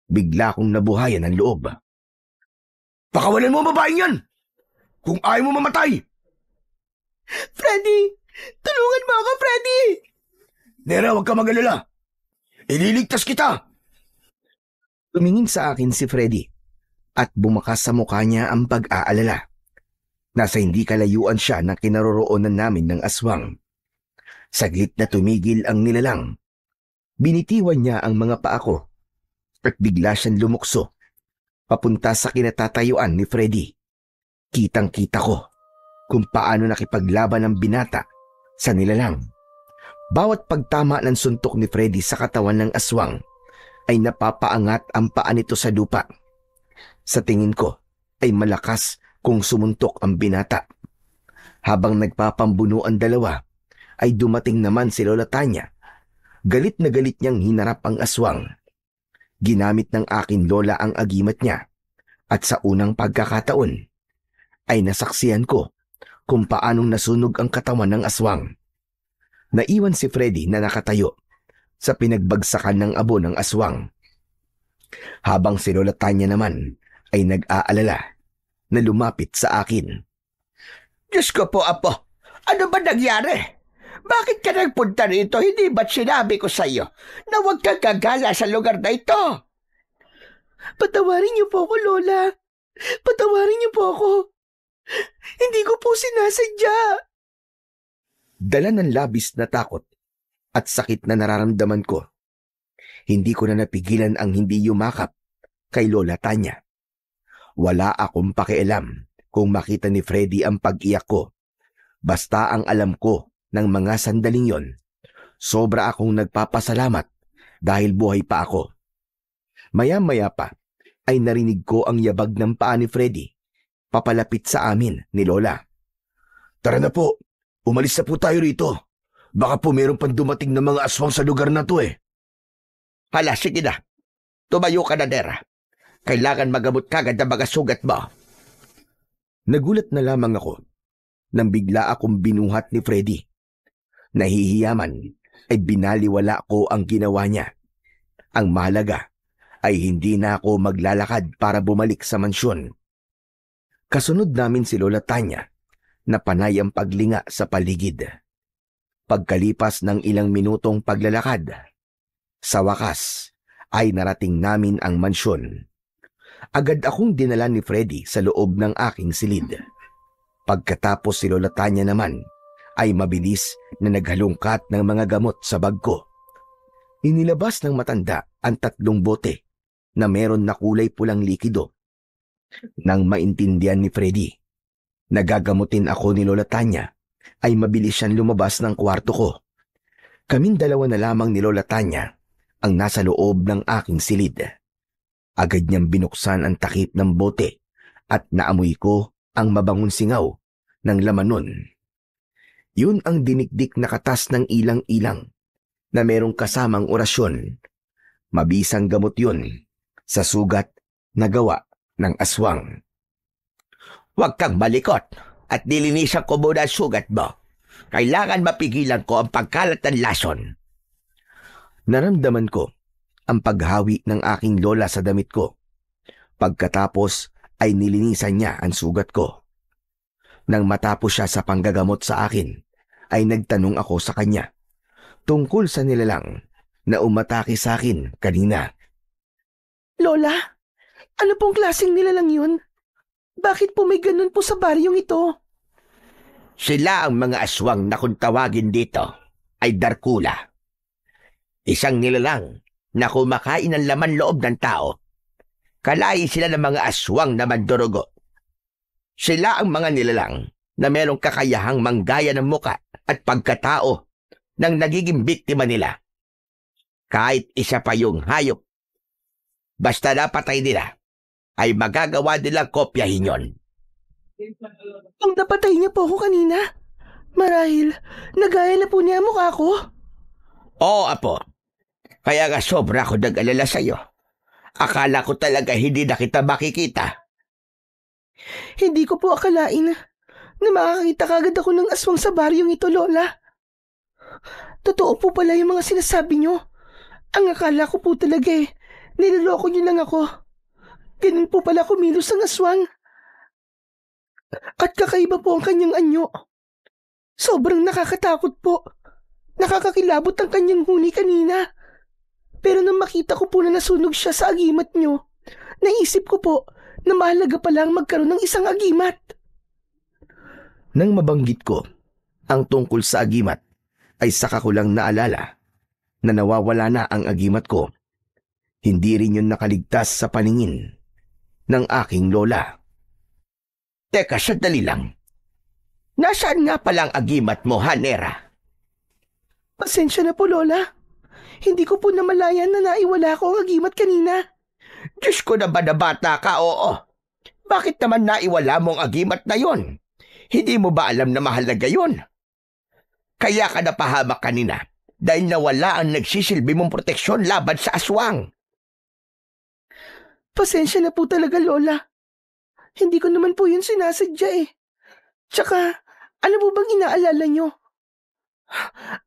bigla kong nabuhayan ang loob. "Pakawalan mo ang babaeng yan! kung ayaw mo mamatay! Freddy! Tulungan mo ako, Freddy! Nera, huwag ka mag-alala. Ililigtas kita! Tumingin sa akin si Freddy at bumakas sa mukha niya ang pag-aalala. Nasa hindi kalayuan siya ng kinaroroonan namin ng aswang. Saglit na tumigil ang nilalang. Binitiwan niya ang mga paa ko at bigla siyang lumukso papunta sa kinatatayuan ni Freddy. Kitang-kita ko kung paano nakipaglaban ang binata sa nilalang. Bawat pagtama ng suntok ni Freddy sa katawan ng aswang ay napapaangat ang paa nito sa lupa. Sa tingin ko ay malakas kung sumuntok ang binata. Habang nagpapambuno ang dalawa, ay dumating naman si Lola Tanya. Galit na galit niyang hinarap ang aswang. Ginamit ng aking lola ang agimat niya at sa unang pagkakataon ay nasaksihan ko kung paanong nasunog ang katawan ng aswang. Naiwan si Freddy na nakatayo sa pinagbagsakan ng abo ng aswang. Habang si Lola Tanya naman ay nag-aalala na lumapit sa akin. Diyos ko po, Apo. Ano ba nangyari? Bakit ka nagpunta rito? Hindi ba't sinabi ko sa iyo na huwag kang gagala sa lugar na ito? Patawarin niyo po ako, Lola. Patawarin niyo po ako. Hindi ko po sinasadya. Dala ng labis na takot at sakit na nararamdaman ko, hindi ko na napigilan ang hindi yumakap kay Lola Tanya. Wala akong pakialam kung makita ni Freddy ang pag-iyak ko. Basta ang alam ko ng mga sandaling yon, sobra akong nagpapasalamat dahil buhay pa ako. Maya-maya pa ay narinig ko ang yabag ng paa ni Freddy papalapit sa amin ni Lola. Tara na po, umalis na po tayo rito. Baka po meron pang dumating na mga aswang sa lugar na to eh. Hala, sige na. Tumayo ka na, Nera. Kailangan magamot kagad ang mga sugat mo. Nagulat na lamang ako nang bigla akong binuhat ni Freddy. Nahihiyaman ay binaliwala ko ang ginawa niya. Ang mahalaga ay hindi na ako maglalakad para bumalik sa mansyon. Kasunod namin si Lola Tanya na panay ang paglinga sa paligid. Pagkalipas ng ilang minutong paglalakad, sa wakas ay narating namin ang mansyon. Agad akong dinala ni Freddy sa loob ng aking silid. Pagkatapos si Lola Tanya naman ay mabilis na naghalungkat ng mga gamot sa bag ko. Inilabas ng matanda ang 3 bote na meron na kulay pulang likido. Nang maintindihan ni Freddy na gagamutin ako ni Lola Tanya, ay mabilis siyang lumabas ng kwarto ko. Kaming dalawa na lamang ni Lola Tanya ang nasa loob ng aking silid. Agad niyang binuksan ang takip ng bote at naamoy ko ang mabangong singaw ng laman nun. Yun ang dinikdik na katas ng ilang-ilang na merong kasamang orasyon. Mabisang gamot yun sa sugat na gawa ng aswang. Huwag kang malikot at nilinisan ko muna ang sugat mo. Kailangan mapigilan ko ang pagkalat ng lason. Naramdaman ko ang paghawi ng aking lola sa damit ko. Pagkatapos ay nilinisan niya ang sugat ko. Nang matapos siya sa panggagamot sa akin, ay nagtanong ako sa kanya tungkol sa nilalang na umatake sa akin kanina. Lola, ano pong klaseng nilalang yun? Bakit po may ganun po sa baryong ito? Sila ang mga aswang na kung tawagin dito ay Darkula. Isang nilalang na kumakain ng laman loob ng tao. Kalahi sila ng mga aswang na mandurugo. Sila ang mga nilalang na merong kakayahang manggaya ng muka at pagkatao ng nagiging biktima nila. Kahit isa pa yung hayop, basta napatay nila, ay magagawa nilang kopyahin yon. Kung napatay niya po ako kanina, marahil nagaya na po niya ang mukha ko. Oo, Apo. Kaya nga sobra ako nag-alala sa'yo. Akala ko talaga hindi na kita makikita. Hindi ko po akalain na makakita kagad ako ng aswang sa baryong ito, Lola. Totoo po pala yung mga sinasabi niyo. Ang akala ko po talaga niloloko niyo lang ako. Ganun po pala kumilos ang aswang. At kakaiba po ang kanyang anyo. Sobrang nakakatakot po. Nakakakilabot ang kanyang huni kanina. Pero nang makita ko po na nasunog siya sa agimat nyo, naisip ko po na mahalaga pala ang magkaroon ng isang agimat. Nang mabanggit ko ang tungkol sa agimat, ay saka ko lang naalala na nawawala na ang agimat ko. Hindi rin yun nakaligtas sa paningin ng aking lola. Teka, sandali lang. Nasaan nga palang agimat mo, Hanera? Pasensya na po, Lola. Hindi ko po namalayan na naiwala ko ang agimat kanina. Diyos ko na ba na bata ka, oo? Bakit naman naiwala mo ang agimat na yon? Hindi mo ba alam na mahalaga yon? Kaya ka napahamak kanina dahil nawala ang nagsisilbi mong proteksyon laban sa aswang. Pasensya na po talaga, Lola. Hindi ko naman po yun sinasadya eh. Tsaka, ano po bang inaalala nyo?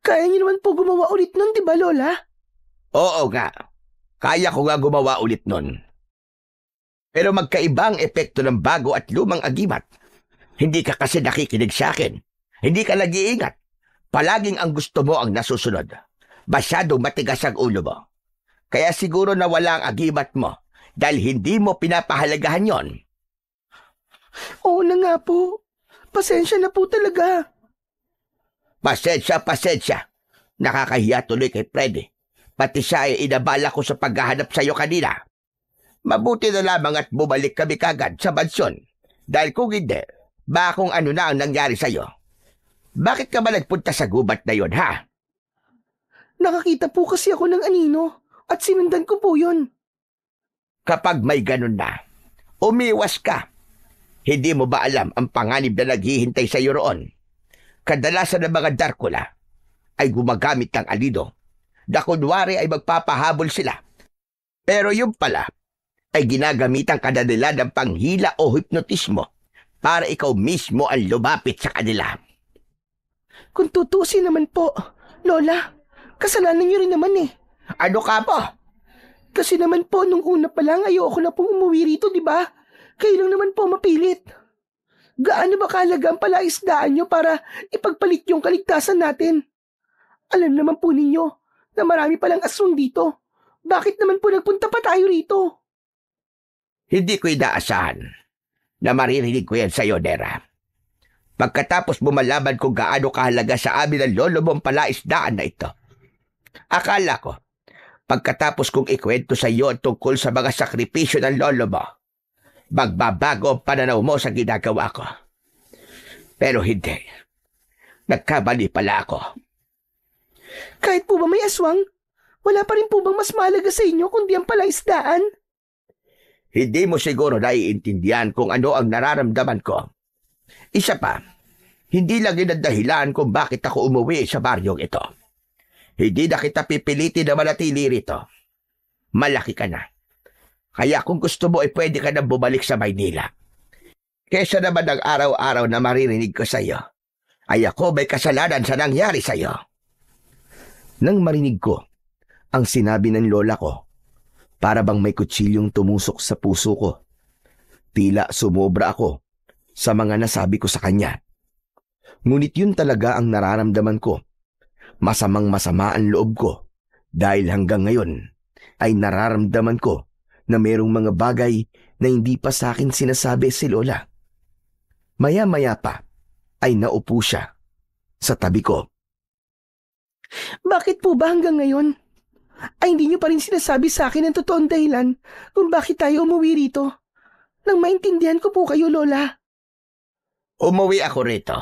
Kaya nyo naman po gumawa ulit nun, di ba, Lola? Oo nga. Kaya ko nga gumawa ulit nun. Pero magkaiba ang epekto ng bago at lumang agimat. Hindi ka kasi nakikinig sa akin. Hindi ka nag-iingat. Palaging ang gusto mo ang nasusunod. Masyadong matigas ang ulo mo. Kaya siguro nawala ang agimat mo dahil hindi mo pinapahalagahan yon. Oo na nga po. Pasensya na po talaga. Pasensya. Nakakahiya tuloy kay Freddy. Pati siya ay inabala ko sa paghahanap sa iyo kanina. Mabuti na lamang at bumalik kami kagad sa mansyon. Dahil kung hindi, baka kung ano na ang nangyari sa iyo. Bakit ka ba nagpunta sa gubat na yon, ha? Nakakita po kasi ako ng anino at sinundan ko po yun. Kapag may ganun na, umiwas ka. Hindi mo ba alam ang panganib na naghihintay sa iyo roon? Kadalasan ng mga Darkula ay gumagamit ng alido na kunwari ay magpapahabol sila. Pero yung pala ay ginagamitan ka nila ng panghila o hipnotismo para ikaw mismo ang lumapit sa kanila. Kung tutusin naman po, Lola, kasalanan niyo rin naman eh. Ano ka po? Kasi naman po, nung una pa lang ayoko na pong umuwi rito, di ba? Kayo lang naman po mapilit. Gaano ba kahalaga ang palaisdaan nyo para ipagpalit yung kaligtasan natin? Alam naman po ninyo na marami palang aswang dito. Bakit naman po nagpunta pa tayo rito? Hindi ko inaasahan na maririnig ko yan sa iyo, Nera. Pagkatapos bumalaban kung gaano kahalaga sa amin ang lolo mong palaisdaan na ito. Akala ko, pagkatapos kong ikwento sa iyo tungkol sa mga sakripisyo ng lolo mo, magbabago ang pananaw mo sa ginagawa ko. Pero hindi. Nagkamali pala ako. Kahit po ba may aswang, wala pa rin po bang mas mahalaga sa inyo kundi ang palaisdaan? Hindi mo siguro naiintindihan kung ano ang nararamdaman ko. Isa pa, hindi lang yun ang dahilan kung bakit ako umuwi sa baryong ito. Hindi na kita pipilitin na manatili rito. Malaki ka na. Kaya kung gusto mo ay pwede ka na bumalik sa Maynila. Kesa naman ang araw-araw na maririnig ko sa iyo, ay ako may kasalanan sa nangyari sa iyo. Nang marinig ko ang sinabi ng lola ko, para bang may kutsilyong tumusok sa puso ko. Tila sumobra ako sa mga nasabi ko sa kanya. Ngunit yun talaga ang nararamdaman ko. Masamang-masama ang loob ko dahil hanggang ngayon ay nararamdaman ko na mayroong mga bagay na hindi pa sa akin sinasabi si Lola. Maya-maya pa ay naupo siya sa tabi ko. Bakit po ba hanggang ngayon ay hindi niyo pa rin sinasabi sa akin ang totoong dahilan kung bakit tayo umuwi rito? Nang maintindihan ko po kayo, Lola. Umuwi ako rito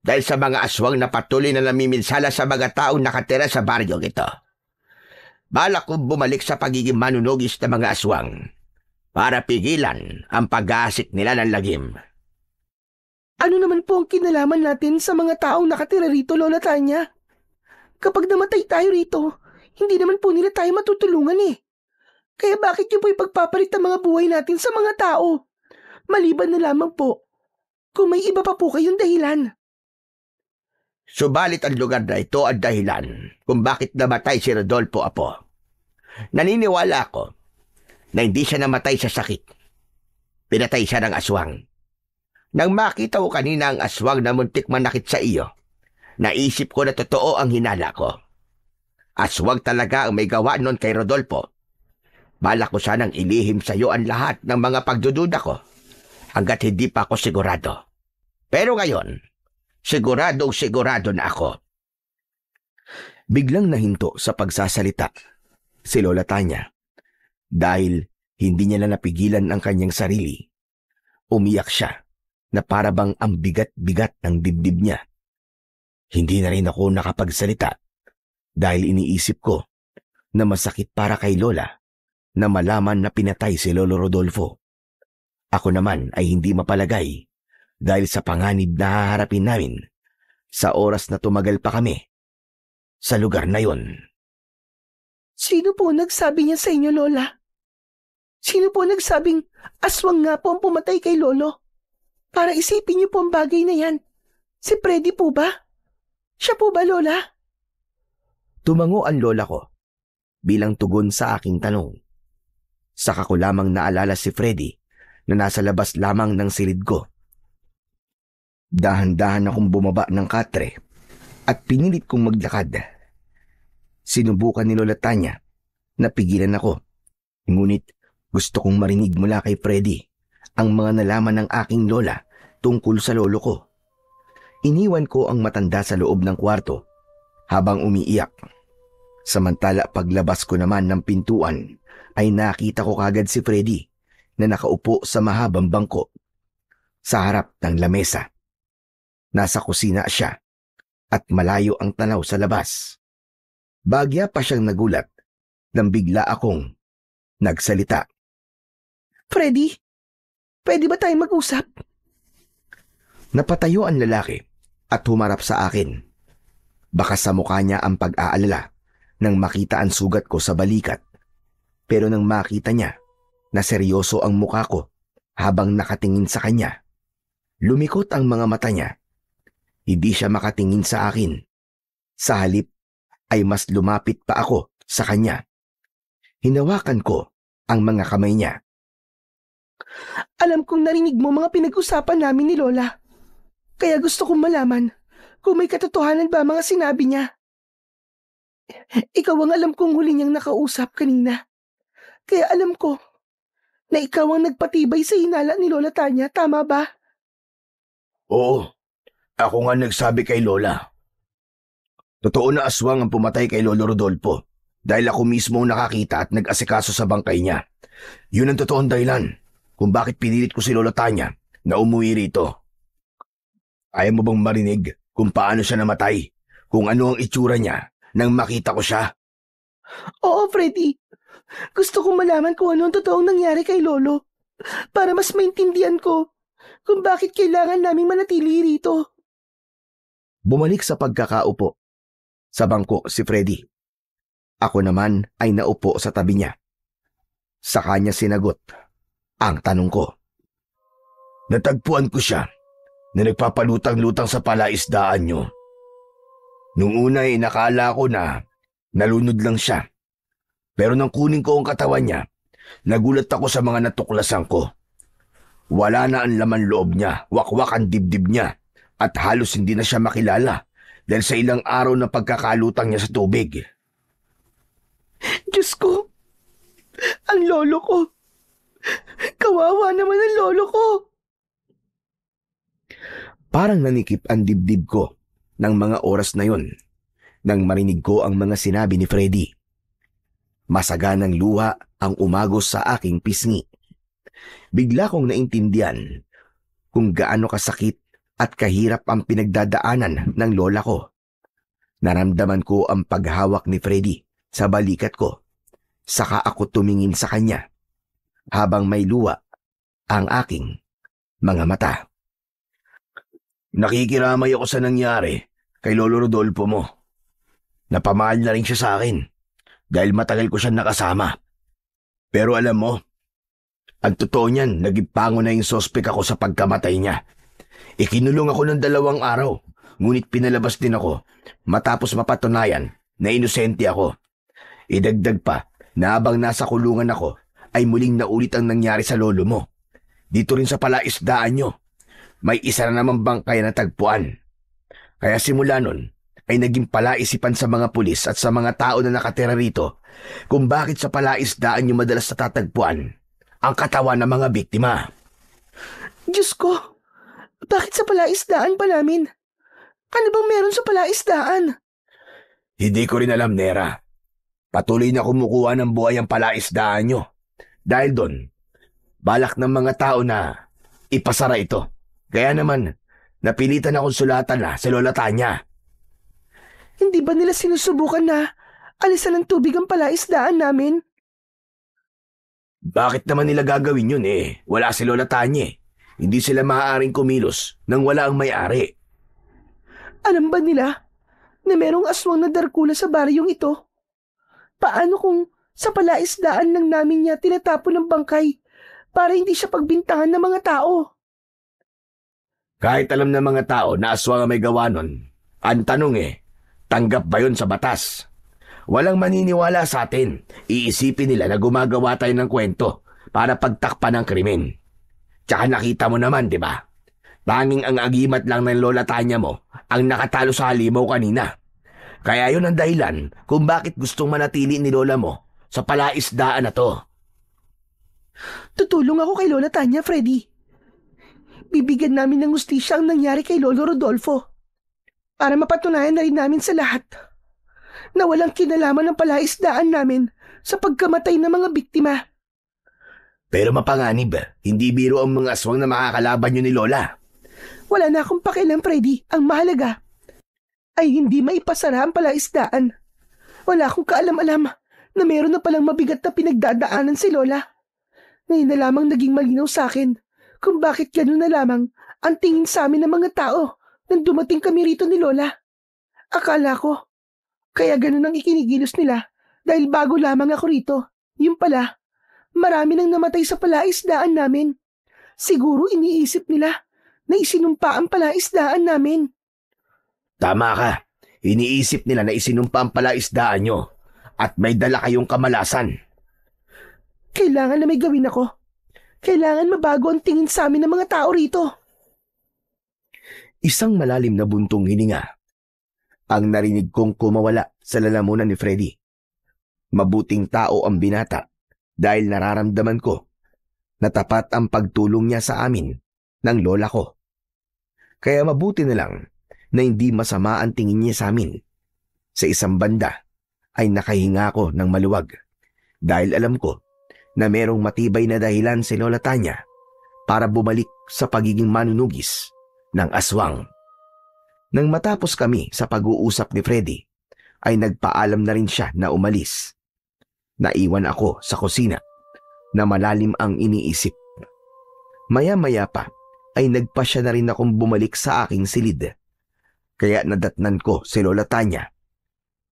dahil sa mga aswang na patuloy na namiminsala sa mga taong nakatira sa baryong ito. Balak kong bumalik sa pagiging manunugis ng mga aswang para pigilan ang pag-aasik nila ng lagim. Ano naman po ang kinalaman natin sa mga taong nakatira rito, Lola Tanya? Kapag namatay tayo rito, hindi naman po nila tayo matutulungan eh. Kaya bakit niyo po ipagpapalit ang mga buhay natin sa mga tao? Maliban na lamang po kung may iba pa po kayong dahilan. Subalit ang lugar na ito ang dahilan kung bakit namatay si Rodolfo Apo. Naniniwala ako na hindi siya namatay sa sakit. Pinatay siya ng aswang. Nang makita ko kanina ang aswang na muntik manakit sa iyo, naisip ko na totoo ang hinala ko. Aswang talaga ang may gawa noon kay Rodolfo. Balak ko sanang ilihim sa iyo ang lahat ng mga pagdududa ko hanggat hindi pa ako sigurado. Pero ngayon, sigurado na ako. Biglang nahinto sa pagsasalita si Lola Tanya dahil hindi niya na napigilan ang kanyang sarili. Umiyak siya na para bang ang bigat-bigat ng dibdib niya. Hindi na rin ako nakapagsalita dahil iniisip ko na masakit para kay Lola na malaman na pinatay si Lolo Rodolfo. Ako naman ay hindi mapalagay dahil sa panganib na haharapin namin sa oras na tumagal pa kami sa lugar na yon. Sino po nagsabi niya sa inyo, Lola? Sino po nagsabing aswang nga po ang pumatay kay Lolo? Para isipin niyo po ang bagay na yan. Si Freddy po ba? Siya po ba, Lola? Tumango ang lola ko bilang tugon sa aking tanong. Saka ko lamang naalala si Freddy na nasa labas lamang ng silid ko. Dahan-dahan akong bumaba ng katre at pinilit kong maglakad. Sinubukan ni Lola Tanya na pigilan ako. Ngunit gusto kong marinig mula kay Freddy ang mga nalaman ng aking lola tungkol sa lolo ko. Iniwan ko ang matanda sa loob ng kwarto habang umiiyak. Samantala paglabas ko naman ng pintuan ay nakita ko kagad si Freddy na nakaupo sa mahabang bangko sa harap ng lamesa. Nasa kusina siya at malayo ang tanaw sa labas. Bagya pa siyang nagulat nang bigla akong nagsalita. Freddy, pwede ba tayo mag-usap? Napatayo ang lalaki at humarap sa akin. Baka sa mukha niya ang pag-aalala nang makita ang sugat ko sa balikat. Pero nang makita niya na seryoso ang mukha ko habang nakatingin sa kanya, lumikot ang mga mata niya. Hindi siya makatingin sa akin. Sa halip ay mas lumapit pa ako sa kanya. Hinawakan ko ang mga kamay niya. Alam kong narinig mo mga pinag-usapan namin ni Lola. Kaya gusto kong malaman kung may katotohanan ba mga sinabi niya. Ikaw ang alam kong huli niyang nakausap kanina. Kaya alam ko na ikaw ang nagpatibay sa hinala ni Lola Tanya, tama ba? Oo, ako nga nagsabi kay Lola. Totoo na aswang ang pumatay kay Lolo Rodolfo dahil ako mismo ang nakakita at nag-asikaso sa bangkay niya. Yun ang totoong dahilan kung bakit pinilit ko si Lola Tanya na umuwi rito. Ayaw mo bang marinig kung paano siya namatay? Kung ano ang itsura niya nang makita ko siya? Oo, Freddy. Gusto kong malaman kung ano ang totoong nangyari kay Lolo para mas maintindihan ko kung bakit kailangan naming manatili rito. Bumalik sa pagkakaupo sa bangko si Freddy. Ako naman ay naupo sa tabi niya. Sa kanya sinagot ang tanong ko. Natagpuan ko siya na nagpapalutang-lutang sa palaisdaan niyo. Nung una ay nakala ko na nalunod lang siya. Pero nang kunin ko ang katawan niya, nagulat ako sa mga natuklasan ko. Wala na ang laman loob niya, wakwak ang dibdib niya, at halos hindi na siya makilala dahil sa ilang araw na pagkakalutang niya sa tubig. Diyos ko! Ang lolo ko! Kawawa naman ang lolo ko! Parang nanikip ang dibdib ko ng mga oras na yon nang marinig ko ang mga sinabi ni Freddy. Masaganang luha ang umagos sa aking pisngi. Bigla kong naintindihan kung gaano kasakit at kahirap ang pinagdadaanan ng lola ko. Naramdaman ko ang paghawak ni Freddy sa balikat ko. Saka ako tumingin sa kanya habang may luha ang aking mga mata. Nakikiramay ako sa nangyari kay Lolo Rodolfo mo. Napamahal na rin siya sa akin dahil matagal ko siya nakasama. Pero alam mo, ang totoo niyan, nagipango na yung sospek ako sa pagkamatay niya. Ikinulong ako ng 2 araw, ngunit pinalabas din ako matapos mapatunayan na inosente ako. Idagdag pa na habang nasa kulungan ako ay muling naulit ang nangyari sa lolo mo. Dito rin sa palaisdaan nyo. may isa na naman bangkay na tagpuan. Kaya simula nun ay naging palaisipan sa mga pulis at sa mga tao na nakatira rito kung bakit sa palaisdaan yung madalas natatagpuan ang katawan ng mga biktima. Diyos ko, bakit sa palaisdaan pa namin? Ano bang meron sa palaisdaan? Hindi ko rin alam, Nera. Patuloy na kumukuha ng buhay ang palaisdaan nyo. Dahil doon, balak ng mga tao na ipasara ito. Kaya naman, napilitan akong sulatan na sa Lola Tanya. Hindi ba nila sinusubukan na alisan ng tubig ang palaisdaan namin? Bakit naman nila gagawin yun eh? Wala si Lola Tanya. Hindi sila maaaring kumilos nang wala ang may-ari. Alam ba nila na merong aswang na darkula sa baryong ito? Paano kung sa palaisdaan lang namin niya tinatapon ng bangkay para hindi siya pagbintangan ng mga tao? Kahit alam ng mga tao na aswang ang may gawa nun, ang tanong tanggap ba yun sa batas? Walang maniniwala sa atin. Iisipin nila na gumagawa tayo ng kwento para pagtakpan ng krimen. Tsaka nakita mo naman, di ba? Tanging ang agimat lang ng Lola Tanya mo ang nakatalo sa halimaw kanina. Kaya yun ang dahilan kung bakit gustong manatili ni Lola mo sa palaisdaan na to. Tutulong ako kay Lola Tanya, Freddy. Bibigyan namin ng hustisya ang nangyari kay Lolo Rodolfo para mapatunayan na rin namin sa lahat na walang kinalaman ng palaisdaan namin sa pagkamatay ng mga biktima. Pero mapanganib, hindi biro ang mga aswang na makakalaban nyo ni Lola. Wala na akong pakialam, Freddy. Ang mahalaga ay hindi maipasara ang palaisdaan. Wala akong kaalam-alam na meron na palang mabigat na pinagdadaanan si Lola. Ngayon na lamang naging malinaw sa akin kung bakit gano'n na lamang ang tingin sa amin ng mga tao nang dumating kami rito ni Lola. Akala ko, kaya gano'n ang ikinigilos nila dahil bago lamang ako rito. Yung pala, marami nang namatay sa palaisdaan namin. Siguro iniisip nila na isinumpa ang palaisdaan namin. Tama ka. Iniisip nila na isinumpa ang palaisdaan nyo at may dala kayong kamalasan. Kailangan na may gawin ako. Kailangan mabago ang tingin sa amin ng mga tao rito. Isang malalim na buntong hininga ang narinig kong kumawala sa lalamunan ni Freddy. Mabuting tao ang binata dahil nararamdaman ko na tapat ang pagtulong niya sa amin ng lola ko. Kaya mabuti na lang na hindi masama ang tingin niya sa amin. Sa isang banda ay nakahinga ko ng maluwag dahil alam ko na merong matibay na dahilan si Lola Tanya para bumalik sa pagiging manunugis ng aswang. Nang matapos kami sa pag-uusap ni Freddy, ay nagpaalam na rin siya na umalis. Naiwan ako sa kusina na malalim ang iniisip. Maya-maya pa ay nagpasya na rin akong bumalik sa aking silid. Kaya nadatnan ko si Lola Tanya.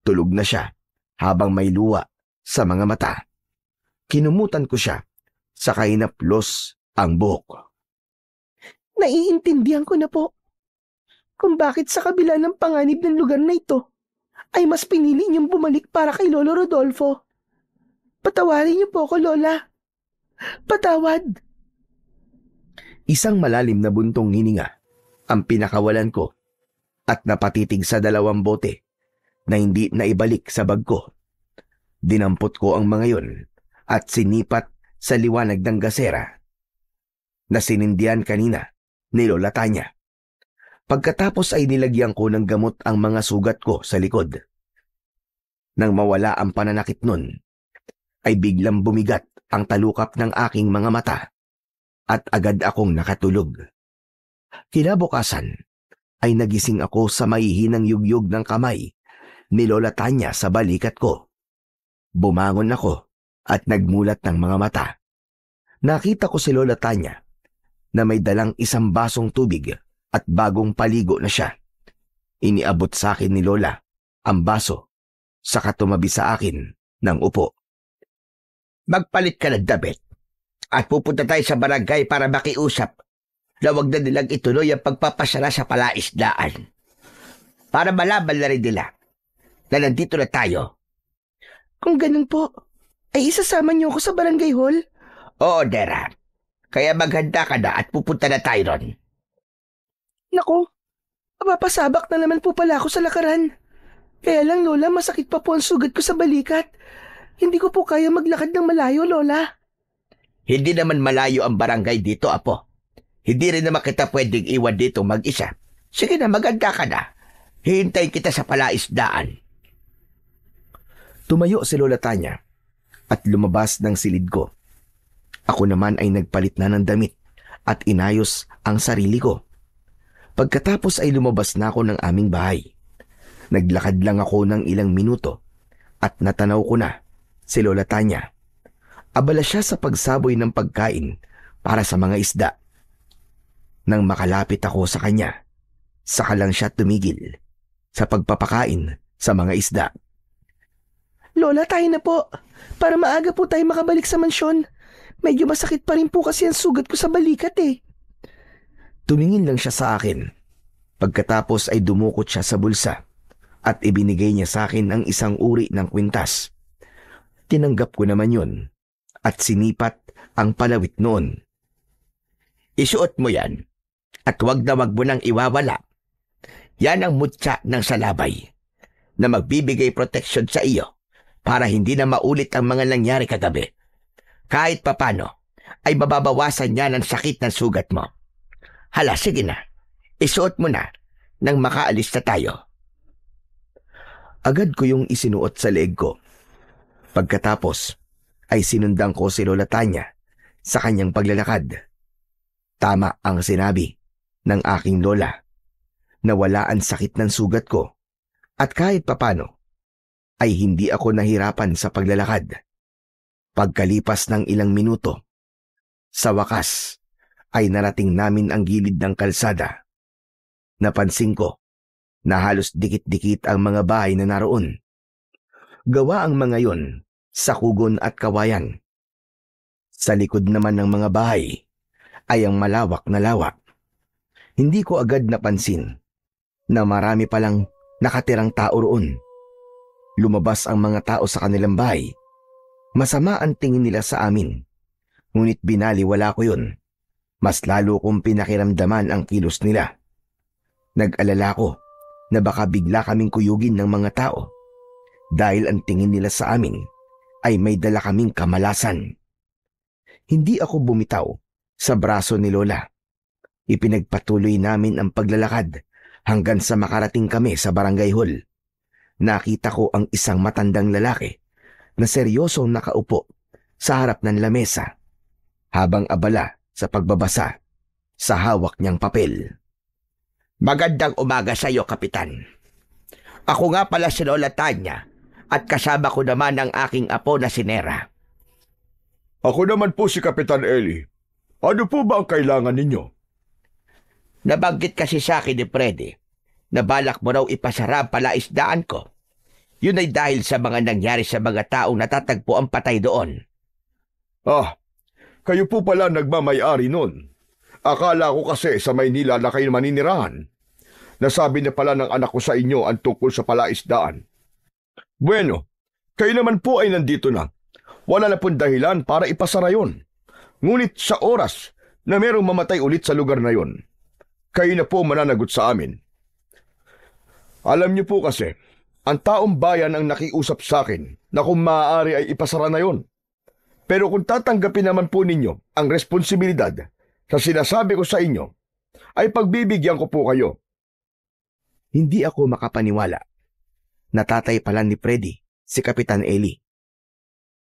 Tulog na siya habang may luha sa mga mata. Kinumutan ko siya sa hinaplos ang buhok. Naiintindihan ko na po kung bakit sa kabila ng panganib ng lugar na ito ay mas pinili niyong bumalik para kay Lolo Rodolfo. Patawarin niyo po ako, Lola. Patawad. Isang malalim na buntong hininga ang pinakawalan ko at napatitig sa 2 bote na hindi naibalik sa bag ko. Dinampot ko ang mga yon at sinipat sa liwanag ng gasera na sinindihan kanina ni Lola Tanya. Pagkatapos ay nilagyan ko ng gamot ang mga sugat ko sa likod. Nang mawala ang pananakit nun, ay biglang bumigat ang talukap ng aking mga mata at agad akong nakatulog. Kinabukasan ay nagising ako sa mahihinang yugyug ng kamay ni Lola Tanya sa balikat ko. Bumangon ako at nagmulat ng mga mata. Nakita ko si Lola Tanya na may dalang isang basong tubig at bagong paligo na siya. Iniabot sa akin ni Lola ang baso, saka tumabi sa akin ng upo. Magpalit ka ng damit at pupunta tayo sa barangay para makiusap na huwag na nilang ituloy ang pagpapasara sa palaisdaan. Para malaman na rin nila na nandito na tayo. Kung ganun po, ay isasama niyo ako sa barangay hall? Oo, Nera. Kaya maghanda ka na at pupunta na tayo ron. Naku, mapapasabak na naman po pala ako sa lakaran. Kaya lang, Lola, masakit pa po ang sugat ko sa balikat. Hindi ko po kaya maglakad ng malayo, Lola. Hindi naman malayo ang barangay dito, Apo. Hindi rin naman kita pwedeng iwan dito mag-isa. Sige na, maganda ka na. Hihintayin kita sa palaisdaan. Tumayo si Lola Tanya at lumabas ng silid ko. Ako naman ay nagpalit na ng damit at inayos ang sarili ko. Pagkatapos ay lumabas na ako ng aming bahay. Naglakad lang ako ng ilang minuto at natanaw ko na si Lola Tanya. Abala siya sa pagsaboy ng pagkain para sa mga isda. Nang makalapit ako sa kanya, saka lang siya tumigil sa pagpapakain sa mga isda. Lola, tayo na po. Para maaga po tayo makabalik sa mansyon. Medyo masakit pa rin po kasi ang sugat ko sa balikat eh. Tumingin lang siya sa akin. Pagkatapos ay dumukot siya sa bulsa at ibinigay niya sa akin ang isang uri ng kwintas. Tinanggap ko naman yun at sinipat ang palawit noon. Isuot mo yan at wag na wag mo nang iwawala. Yan ang mutya ng salabay na magbibigay protection sa iyo para hindi na maulit ang mga nangyari kagabi. Kahit papano ay mababawasan niya ng sakit ng sugat mo. Hala, sige na. Isuot mo na nang makaalis na tayo. Agad ko yung isinuot sa leeg ko. Pagkatapos ay sinundan ko si Lola Tanya sa kanyang paglalakad. Tama ang sinabi ng aking lola na wala ang sakit ng sugat ko at kahit papano ay hindi ako nahirapan sa paglalakad. Pagkalipas ng ilang minuto, sa wakas ay narating namin ang gilid ng kalsada. Napansin ko na halos dikit-dikit ang mga bahay na naroon. Gawa ang mga yon sa kugon at kawayan. Sa likod naman ng mga bahay ay ang malawak na lawa. Hindi ko agad napansin na marami palang nakatirang tao roon. Lumabas ang mga tao sa kanilang bahay. Masama ang tingin nila sa amin. Ngunit binaliwala ko yun. Mas lalo kong pinakiramdaman ang kilos nila. Nag-alala ko na baka bigla kaming kuyugin ng mga tao dahil ang tingin nila sa amin ay may dala kaming kamalasan. Hindi ako bumitaw sa braso ni Lola. Ipinagpatuloy namin ang paglalakad hanggang sa makarating kami sa barangay hall. Nakita ko ang isang matandang lalaki na seryosong nakaupo sa harap ng lamesa habang abala sa pagbabasa sa hawak niyang papel. Magandang umaga sa iyo, Kapitan. Ako nga pala si Lola Tanya at kasama ko naman ang aking apo na si Nera. Ako naman po si Kapitan Eli. Ano po ba ang kailangan ninyo? Nabanggit kasi sa akin ni Freddy na balak mo raw ipasara ang palaisdaan ko. Yun ay dahil sa mga nangyari sa mga taong natatagpo ang patay doon. Ah, kayo po pala nagmamay-ari nun. Akala ko kasi sa Maynila na kayo maninirahan. Nasabi na pala ng anak ko sa inyo ang tungkol sa palaisdaan. Bueno, kayo naman po ay nandito na. Wala na pong dahilan para ipasara yon. Ngunit sa oras na merong mamatay ulit sa lugar na yon, kayo na po mananagot sa amin. Alam niyo po kasi, ang taong bayan ang nakiusap sa akin na kung maaari ay ipasara na yon. Pero kung tatanggapin naman po ninyo ang responsibilidad sa sinasabi ko sa inyo, ay pagbibigyan ko po kayo. Hindi ako makapaniwala. Natatay pala ni Freddy si Kapitan Eli.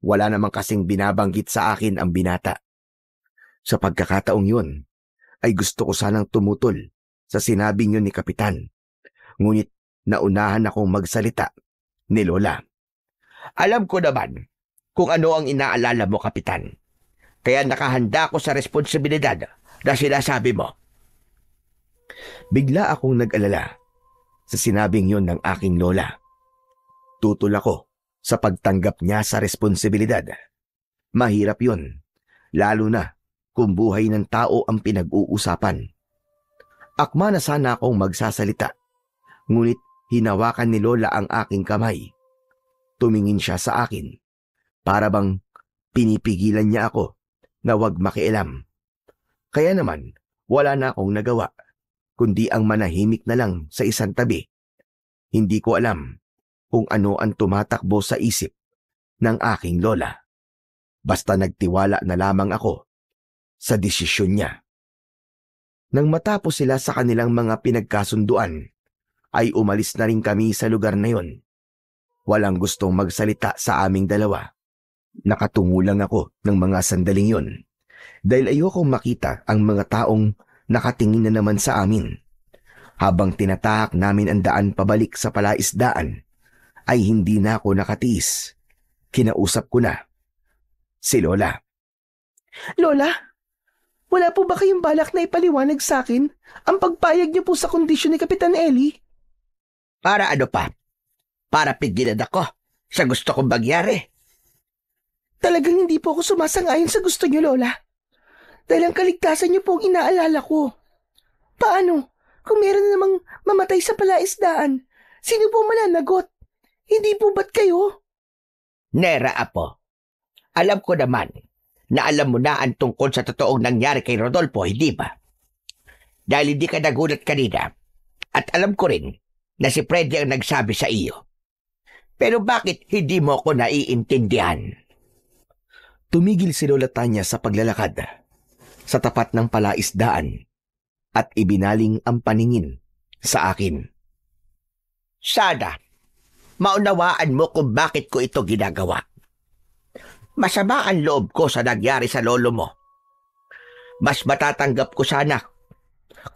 Wala namang kasing binabanggit sa akin ang binata. Sa pagkakataong yun, ay gusto ko sanang tumutol sa sinabi niyo ni Kapitan. Ngunit naunahan akong magsalita ni Lola. Alam ko naman kung ano ang inaalala mo, Kapitan. Kaya nakahanda ako sa responsibilidad na sinasabi mo. Bigla akong nag-alala sa sinabing yun ng aking lola. Tutol ako sa pagtanggap niya sa responsibilidad. Mahirap yun, lalo na kung buhay ng tao ang pinag-uusapan. Akma na sana akong magsasalita, ngunit hinawakan ni Lola ang aking kamay. Tumingin siya sa akin, para bang pinipigilan niya ako na wag makialam. Kaya naman, wala na akong nagawa. kundi ang manahimik na lang sa isang tabi. Hindi ko alam kung ano ang tumatakbo sa isip ng aking lola. Basta nagtiwala na lamang ako sa desisyon niya. Nang matapos sila sa kanilang mga pinagkasunduan, ay umalis na rin kami sa lugar na yon. Walang gustong magsalita sa aming dalawa. Nakatungo lang ako ng mga sandaling yon dahil ayokong makita ang mga taong nakatingin na naman sa amin. Habang tinatahak namin ang daan pabalik sa palaisdaan, ay hindi na ako nakatiis. Kinausap ko na si Lola. Lola, wala po ba kayong balak na ipaliwanag sa akin ang pagpayag niyo po sa kondisyon ni Kapitan Eli? Para ano pa? Para pigilan ako sa gusto kong mangyari. Talagang hindi po ako sumasangayon sa gusto niyo, Lola. Dahil ang kaligtasan niyo po ang inaalala ko. Paano? Kung meron namang mamatay sa palaisdaan, sino po mananagot? Hindi po ba't kayo? Nera, Apo. Alam ko naman na alam mo na ang tungkol sa totoong nangyari kay Rodolfo, hindi ba? Dahil hindi ka nagulat kanina. At alam ko rin na si Freddy ang nagsabi sa iyo. Pero bakit hindi mo ko naiintindihan? Tumigil si Lola Tanya sa paglalakad sa tapat ng palaisdaan at ibinaling ang paningin sa akin. Sana, maunawaan mo kung bakit ko ito ginagawa. Masama ang loob ko sa nangyari sa lolo mo. Mas matatanggap ko sana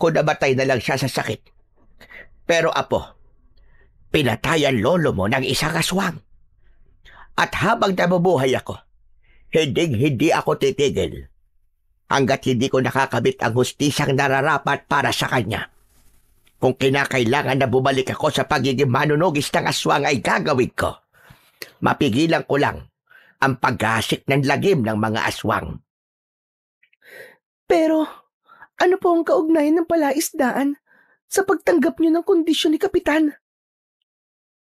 kung namatay na lang siya sa sakit. Pero Apo, pinatay ang lolo mo ng isang aswang. At habang nabubuhay ako, hindi ako titigil hanggat hindi ko nakakabit ang hustisyang nararapat para sa kanya. Kung kinakailangan na bumalik ako sa pagiging manunugis ng aswang ay gagawin ko. Mapigilan ko lang ang paghasik ng lagim ng mga aswang. Pero, ano po ang kaugnayan ng palaisdaan sa pagtanggap niyo ng kondisyon ni Kapitan?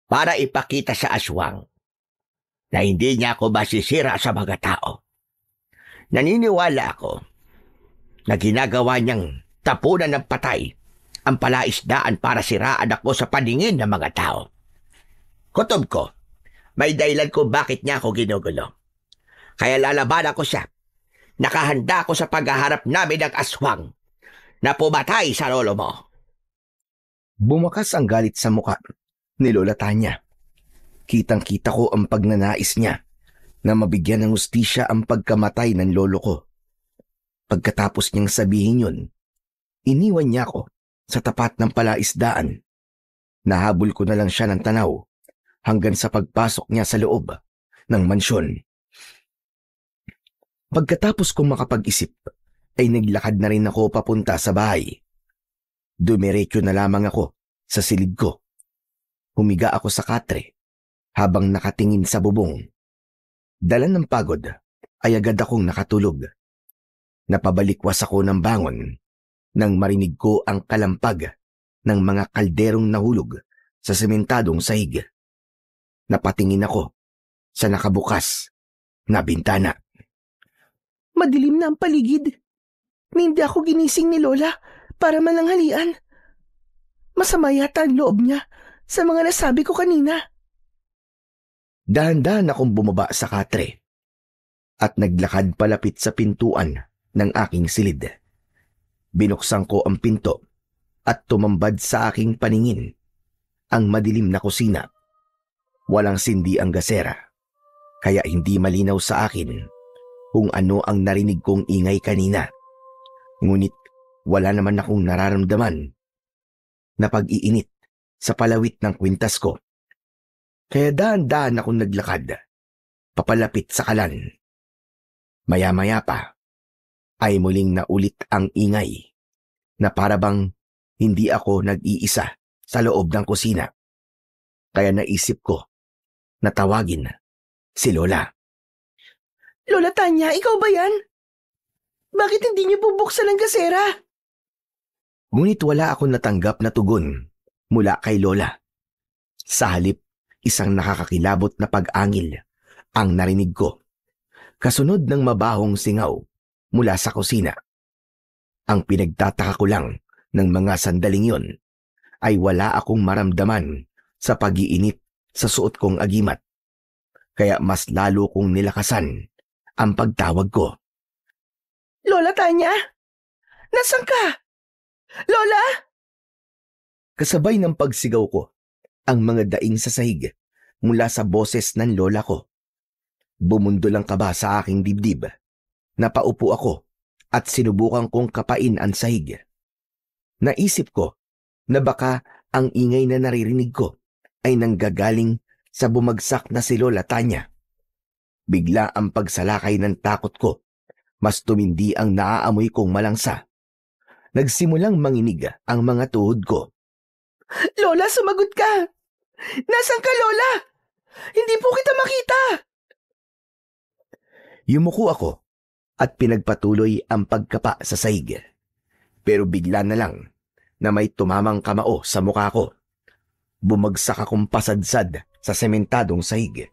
Para ipakita sa aswang na hindi niya ako masisira sa mga tao. Naniniwala ako na ginagawa niyang tapunan ng patay ang palaisdaan para siraan ako sa paningin ng mga tao. Kutob ko, may dahilan ko bakit niya ako ginugulo. Kaya lalabanan ko siya. Nakahanda ako sa paghaharap namin ng aswang na pumatay sa lolo mo. Bumakas ang galit sa muka ni Lola Tanya. Kitang-kita ko ang pagnanais niya na mabigyan ng hustisya ang pagkamatay ng lolo ko. Pagkatapos niyang sabihin yun, iniwan niya ako sa tapat ng palaisdaan. Nahabol ko na lang siya ng tanaw hanggang sa pagpasok niya sa loob ng mansyon. Pagkatapos kong makapag-isip, ay naglakad na rin ako papunta sa bahay. Dumiretso na lamang ako sa silid ko. Humiga ako sa katre habang nakatingin sa bubong. Dala ng pagod ay agad akong nakatulog. Napabalikwas ako ng bangon nang marinig ko ang kalampag ng mga kalderong nahulog sa sementadong sahig. Napatingin ako sa nakabukas na bintana. Madilim na ang paligid. Hindi ako ginising ni Lola para mananghalian. Masama yata ang loob niya sa mga nasabi ko kanina. Dahan-dahan akong bumaba sa katre at naglakad palapit sa pintuan ng aking silid. Binuksan ko ang pinto at tumambad sa aking paningin ang madilim na kusina. Walang sindi ang gasera, kaya hindi malinaw sa akin kung ano ang narinig kong ingay kanina. Ngunit wala naman akong nararamdaman na pag-iinit sa palawit ng kwintas ko. Kaya dahan-dahan akong naglakad papalapit sa kalan. Maya-maya pa ay muling naulit ang ingay na parabang hindi ako nag-iisa sa loob ng kusina. Kaya naisip ko na tawagin si Lola. Lola Tanya, ikaw ba yan? Bakit hindi niyo bubuksan ang gasera? Ngunit wala akong natanggap na tugon mula kay Lola. Sa halip, isang nakakakilabot na pag-angil ang narinig ko. Kasunod ng mabahong singaw mula sa kusina. Ang pinagtataka ko lang Ng mga sandaling yon ay wala akong maramdaman sa pag-iinit sa suot kong agimat. Kaya mas lalo kong nilakasan ang pagtawag ko. Lola Tanya? Nasaan ka? Lola? Kasabay ng pagsigaw ko, ang mga daing sa sahig mula sa boses ng lola ko. Bumundol ang kaba sa aking dibdib. Napaupo ako at sinubukan kong kapain ang sahig. Naisip ko na baka ang ingay na naririnig ko ay nanggagaling sa bumagsak na si Lola Tanya. Bigla ang pagsalakay ng takot ko. Mas tumindi ang naaamoy kong malangsa. Nagsimulang manginig ang mga tuhod ko. Lola, sumagot ka! Nasaan ka, Lola? Hindi po kita makita! Yumuko ako at pinagpatuloy ang pagkapa sa sahig. Pero bigla na lang na may tumamang kamao sa mukha ko. Bumagsak akong pasadsad sa sementadong sahig.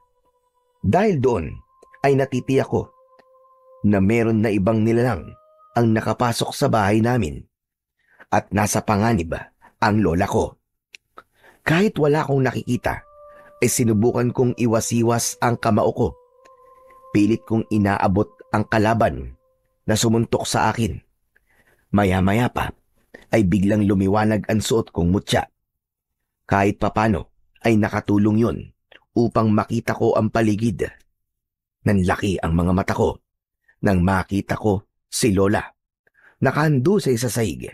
Dahil doon ay natitiyak ko na meron na ibang nilalang ang nakapasok sa bahay namin at nasa panganib ang lola ko. Kahit wala akong nakikita, ay sinubukan kong iwas-iwas ang kamao ko. Pilit kong inaabot ang kalaban na sumuntok sa akin. Maya-maya pa ay biglang lumiwanag ang suot kong mutya. Kahit papano ay nakatulong yon upang makita ko ang paligid. Nanlaki ang mga mata ko nang makita ko si Lola. Nakahandusay sa sahig.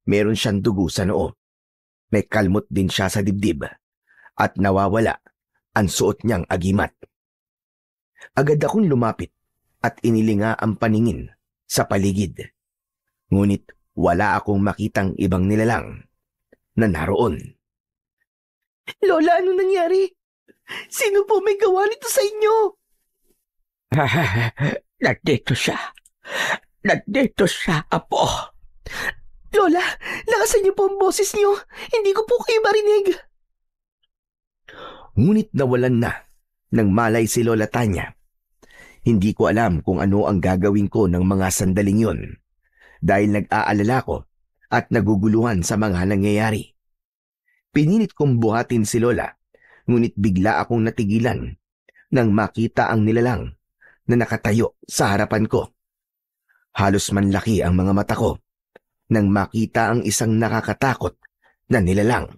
Meron siyang dugo sa noo. May kalmot din siya sa dibdib at nawawala ang suot niyang agimat. Agad akong lumapit at inilinga ang paningin sa paligid. Ngunit wala akong makitang ibang nilalang na naroon. Lola, ano nangyari? Sino po may gawa nito sa inyo? Nandito siya. Nandito siya, apo. Lola, lakasan niyo po ang boses niyo. Hindi ko po kayo marinig. Ngunit nawalan na ng malay si Lola Tanya. Hindi ko alam kung ano ang gagawin ko ng mga sandaling yon dahil nag-aalala ko at naguguluhan sa mga nangyayari. Pinilit kong buhatin si Lola, ngunit bigla akong natigilan nang makita ang nilalang na nakatayo sa harapan ko. Halos manlaki ang mga mata ko nang makita ang isang nakakatakot na nilalang.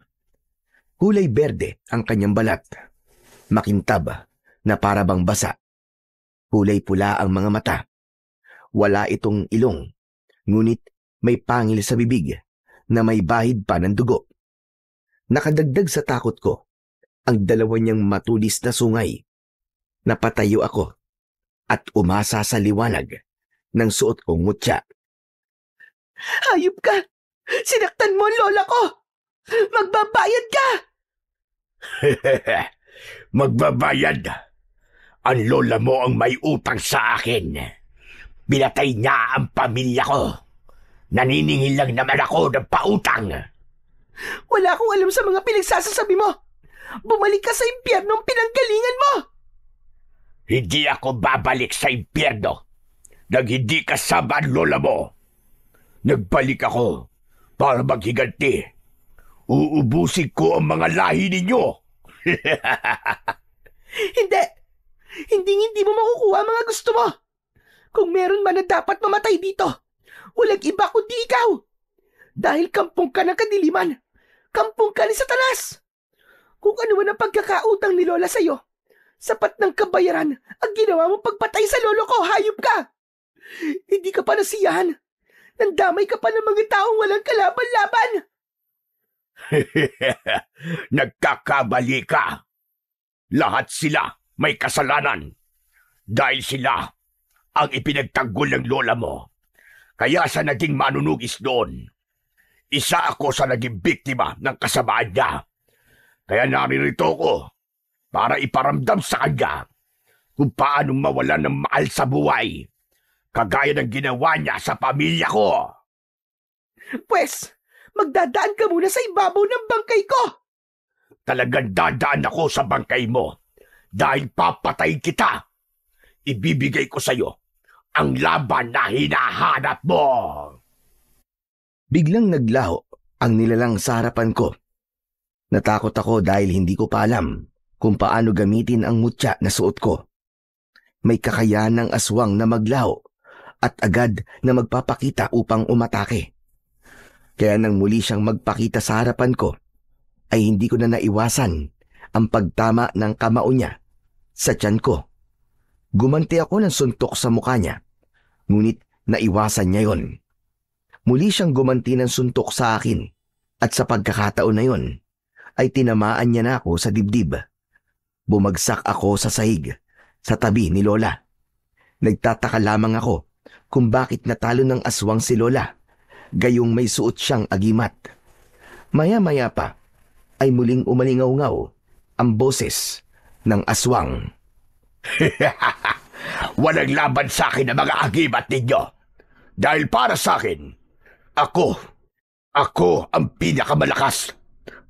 Kulay berde ang kanyang balat, makintab na para bang basa. Kulay pula ang mga mata. Wala itong ilong, ngunit may pangil sa bibig na may bahid pa ng dugo. Nakadagdag sa takot ko ang dalawa niyang matulis na sungay. Napatayo ako at umasa sa liwanag ng suot kong mutya. Hayop ka! Sinaktan mo ang lola ko! Magbabayad ka! Magbabayad. Ang lola mo ang may utang sa akin. Binatay niya ang pamilya ko. Naniningil lang naman ako ng pautang. Wala akong alam sa mga pinagsasasabi mo. Bumalik ka sa impyernong pinanggalingan mo! Hindi ako babalik sa impyerno nang hindi kasama ang lola mo. Nagbalik ako para maghiganti. Uubusin ko ang mga lahi ninyo. Hindi! Hindi mo makukuha ang mga gusto mo. Kung meron man na dapat mamatay dito, walang iba kundi ikaw. Dahil kampong ka ng kadiliman, kampong ka ni Satanas. Kung ano man ang pagkakautang ni Lola sa'yo, sapat ng kabayaran ang ginawa mong pagpatay sa lolo ko, hayop ka! Hindi ka pa nasiyahan. Nandamay ka pa ng mga taong walang kalaban-laban. Nagkakamali ka. Lahat sila may kasalanan. Dahil sila ang ipinagtanggol ng lola mo. Kaya sa naging manunugis doon, isa ako sa naging biktima ng kasamaan niya. Kaya naririto ko para iparamdam sa kanya kung paanong mawalan ng mahal sa buhay, kagaya ng ginawa niya sa pamilya ko. Pwes, magdadaan ka muna sa ibabaw ng bangkay ko. Talagang dadaan ako sa bangkay mo dahil papatay kita. Ibibigay ko sa'yo ang laban na hinahanap mo. Biglang naglaho ang nilalang sa harapan ko. Natakot ako dahil hindi ko pa alam kung paano gamitin ang mutya na suot ko. May kakayahan ng aswang na maglaho at agad na magpapakita upang umatake. Kaya nang muli siyang magpakita sa harapan ko, ay hindi ko na naiwasan ang pagtama ng kamao niya sa tiyan ko. Gumanti ako ng suntok sa mukha niya, ngunit naiwasan niya yon. Muli siyang gumanti ng suntok sa akin at sa pagkakataon na yon ay tinamaan niya na ako sa dibdib. Bumagsak ako sa sahig sa tabi ni Lola. Nagtataka lamang ako kung bakit natalo ng aswang si Lola, gayong may suot siyang agimat. Maya-maya pa ay muling umalingaw-ngaw ang boses ng aswang. Walang laban sa akin ang mga agimat ninyo. Dahil para sa akin, ako ang pinakamalakas.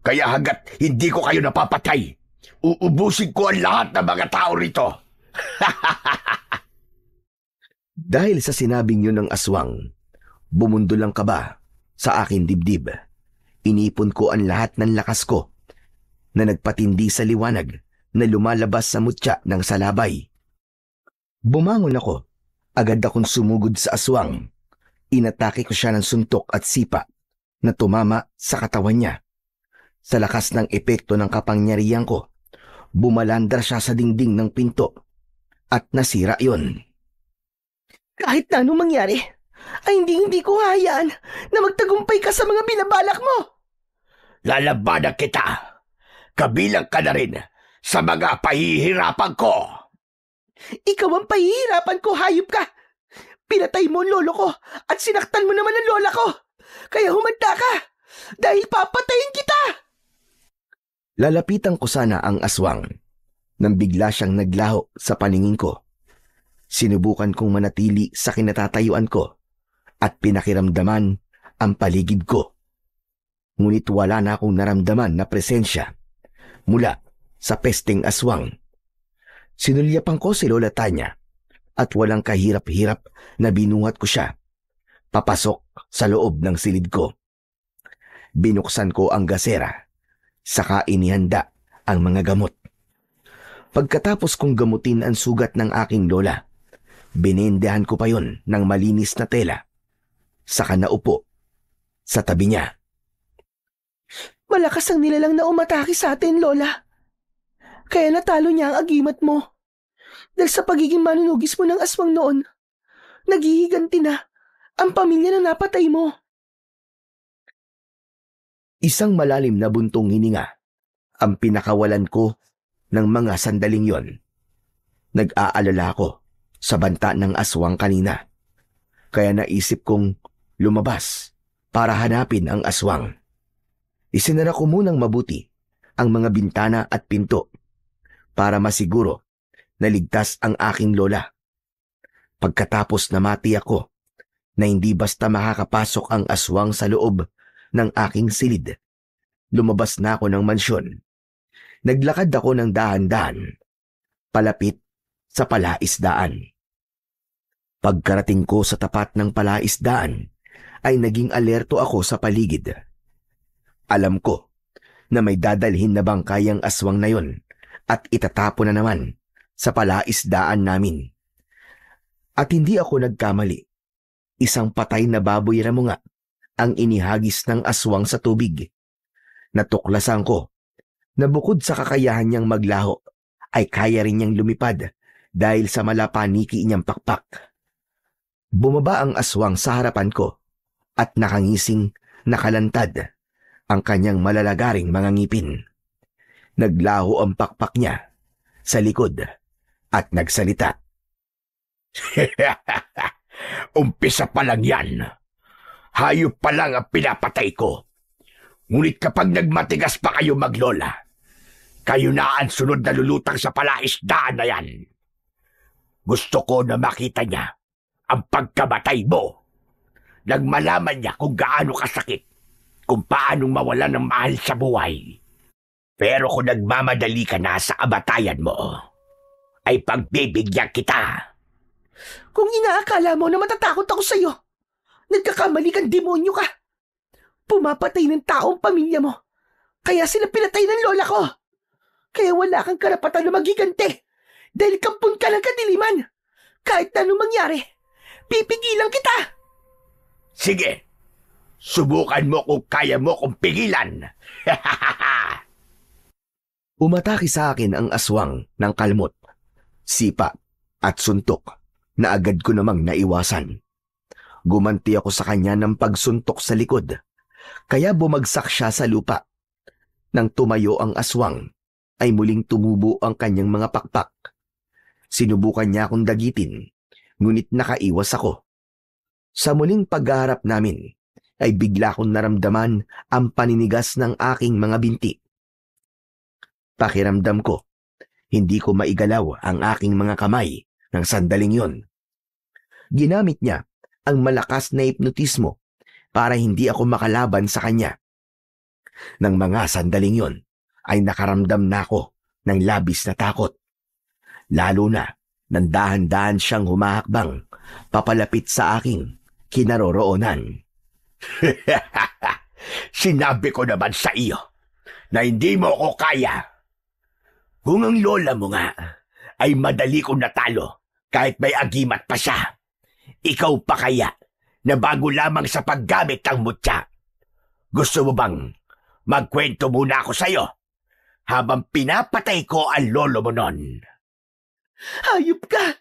Kaya hanggat hindi ko kayo napapatay, uubusin ko ang lahat ng mga tao rito. Dahil sa sinabing yun ng aswang, bumundol ang kaba sa aking dibdib. Inipon ko ang lahat ng lakas ko na nagpatindi sa liwanag na lumalabas sa mutya ng salabay. Bumangon ako. Agad akong sumugod sa aswang. Inatake ko siya ng suntok at sipa na tumama sa katawan niya. Sa lakas ng epekto ng kapangyarihan ko, bumalandar siya sa dingding ng pinto at nasira yon. Kahit na anong mangyari, ay hindi ko hayaan na magtagumpay ka sa mga binabalak mo. Lalabanan kita. Kabilang ka na rin sa mga pahihirapan ko. Ikaw ang pahihirapan ko, hayop ka. Pinatay mo ang lolo ko at sinaktan mo naman ang lola ko. Kaya humanda ka dahil papatayin kita. Lalapitan ko sana ang aswang nang bigla siyang naglaho sa paningin ko. Sinubukan kong manatili sa kinatatayuan ko at pinakiramdaman ang paligid ko. Ngunit wala na akong naramdaman na presensya mula sa pesteng aswang. Sinulyapan ko si Lola Tanya at walang kahirap-hirap na binuhat ko siya papasok sa loob ng silid ko. Binuksan ko ang gasera, saka inihanda ang mga gamot. Pagkatapos kong gamutin ang sugat ng aking lola, binindehan ko pa yon ng malinis na tela, saka naupo sa tabi niya. Malakas ang nilalang na umatake sa atin, Lola. Kaya natalo niya ang agimat mo. Dahil sa pagiging manunugis mo ng aswang noon, naghihiganti na ang pamilya na napatay mo. Isang malalim na buntong hininga ang pinakawalan ko ng mga sandaling yon. Nag-aalala ako sa banta ng aswang kanina. Kaya naisip kong lumabas para hanapin ang aswang. Isinara ko munang mabuti ang mga bintana at pinto para masiguro na ligtas ang aking lola. Pagkatapos namati ako na hindi basta makakapasok ang aswang sa loob ng aking silid, lumabas na ako ng mansyon. Naglakad ako ng dahan-dahan, palapit sa palaisdaan. Pagkarating ko sa tapat ng palaisdaan, ay naging alerto ako sa paligid. Alam ko na may dadalhin na bangkayang aswang na yon at itatapon na naman sa palaisdaan namin. At hindi ako nagkamali. Isang patay na baboy ramo nga ang inihagis ng aswang sa tubig. Natuklasan ko na bukod sa kakayahan niyang maglaho, ay kaya rin niyang lumipad dahil sa malapaniki niyang pakpak. Bumaba ang aswang sa harapan ko at nakangising nakalantad ang kanyang malalagaring mga ngipin. Naglaho ang pakpak niya sa likod at nagsalita. Umpisa pa lang yan. Hayop pa lang ang pinapatay ko. Ngunit kapag nagmatigas pa kayo maglola, kayo na ang sunod na lulutang sa palaisdaan na yan. Gusto ko na makita niya ang pagkamatay mo. Nang malaman niya kung gaano kasakit, kung paanong mawala ng mahal sa buhay. Pero kung nagmamadali ka na sa kamatayan mo, ay pagbibigyan kita. Kung inaakala mo na matatakot ako sa'yo, nagkakamali kang demonyo ka. Pumapatay ng taong pamilya mo. Kaya sila pinatay ng lola ko. Kaya wala kang karapatan na magigante. Dahil kampun ka ng kadiliman. Kahit na anong mangyari, pipigilan kita. Sige, subukan mo kung kaya mo kong pigilan. Umatake sa akin ang aswang ng kalmot, sipa at suntok na agad ko namang naiwasan. Gumanti ako sa kanya ng pagsuntok sa likod, kaya bumagsak siya sa lupa. Nang tumayo ang aswang, ay muling tumubo ang kanyang mga pakpak. Sinubukan niya akong dagitin, ngunit nakaiwas ako. Sa muling pagharap namin, ay bigla kong naramdaman ang paninigas ng aking mga binti. Pakiramdam ko, hindi ko maigalaw ang aking mga kamay ng sandaling yon. Ginamit niya ang malakas na hipnotismo para hindi ako makalaban sa kanya. Nang mga sandaling yon, ay nakaramdam na ako ng labis na takot. Lalo na nang dahan-dahan siyang humahakbang papalapit sa aking kinaroroonan. Sinabi ko naman sa iyo na hindi mo ako kaya. Kung ang lola mo nga ay madali kong natalo kahit may agimat pa siya, ikaw pa kaya na bago lamang sa paggamit ng mutya? Gusto mo bang magkwento muna ako sa iyo habang pinapatay ko ang lolo mo nun? Hayop ka!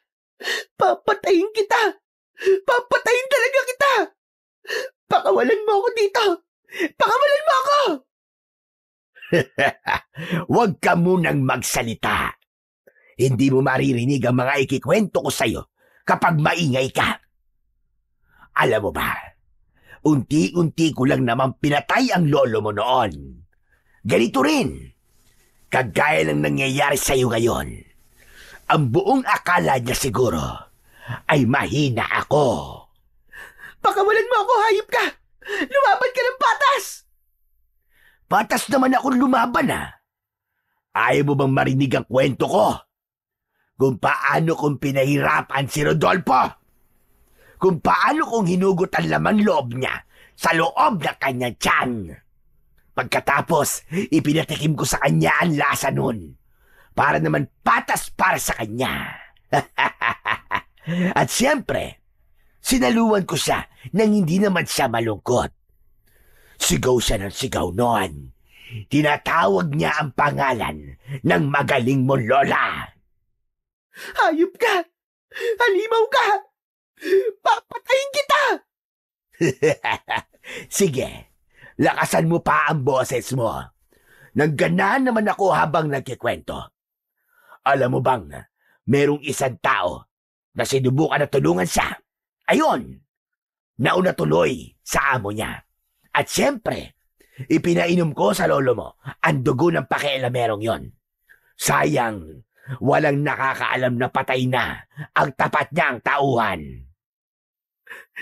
Papatayin kita! Papatayin talaga kita! Pakawalan mo ako dito! Pakawalan mo ako! Huwag ka munang magsalita. Hindi mo maririnig ang mga ikikwento ko sa'yo kapag maingay ka. Alam mo ba, unti-unti ko lang naman pinatay ang lolo mo noon. Ganito rin. Kagaya ng nangyayari sa'yo ngayon. Ang buong akala niya siguro ay mahina ako. Pakawalan mo ako, hayop ka! Lumaban ka ng patas! Patas naman akong lumaban Ayaw mo bang marinig ang kwento ko? Kung paano kong pinahirapan si Rodolfo? Kung paano kong hinugot ang laman loob niya sa loob ng kanyang tiyan? Pagkatapos, ipinatikim ko sa kanya ang lasa nun. Para naman patas para sa kanya. At siyempre, sinaluan ko siya nang hindi naman siya malungkot. Sigaw siya ng sigaw noon. Tinatawag niya ang pangalan ng magaling mo lola. Hayop ka! Halimaw ka! Papatayin kita! Sige, lakasan mo pa ang boses mo. Nagganahan naman ako habang nagkikwento. Alam mo bang, merong isang tao na sinubukan na tulungan siya. Ayon, nauna tuloy sa amo niya. At siyempre, ipinainom ko sa lolo mo ang dugo ng pakialamerong yon. Sayang, walang nakakaalam na patay na ang tapat niyang tauhan.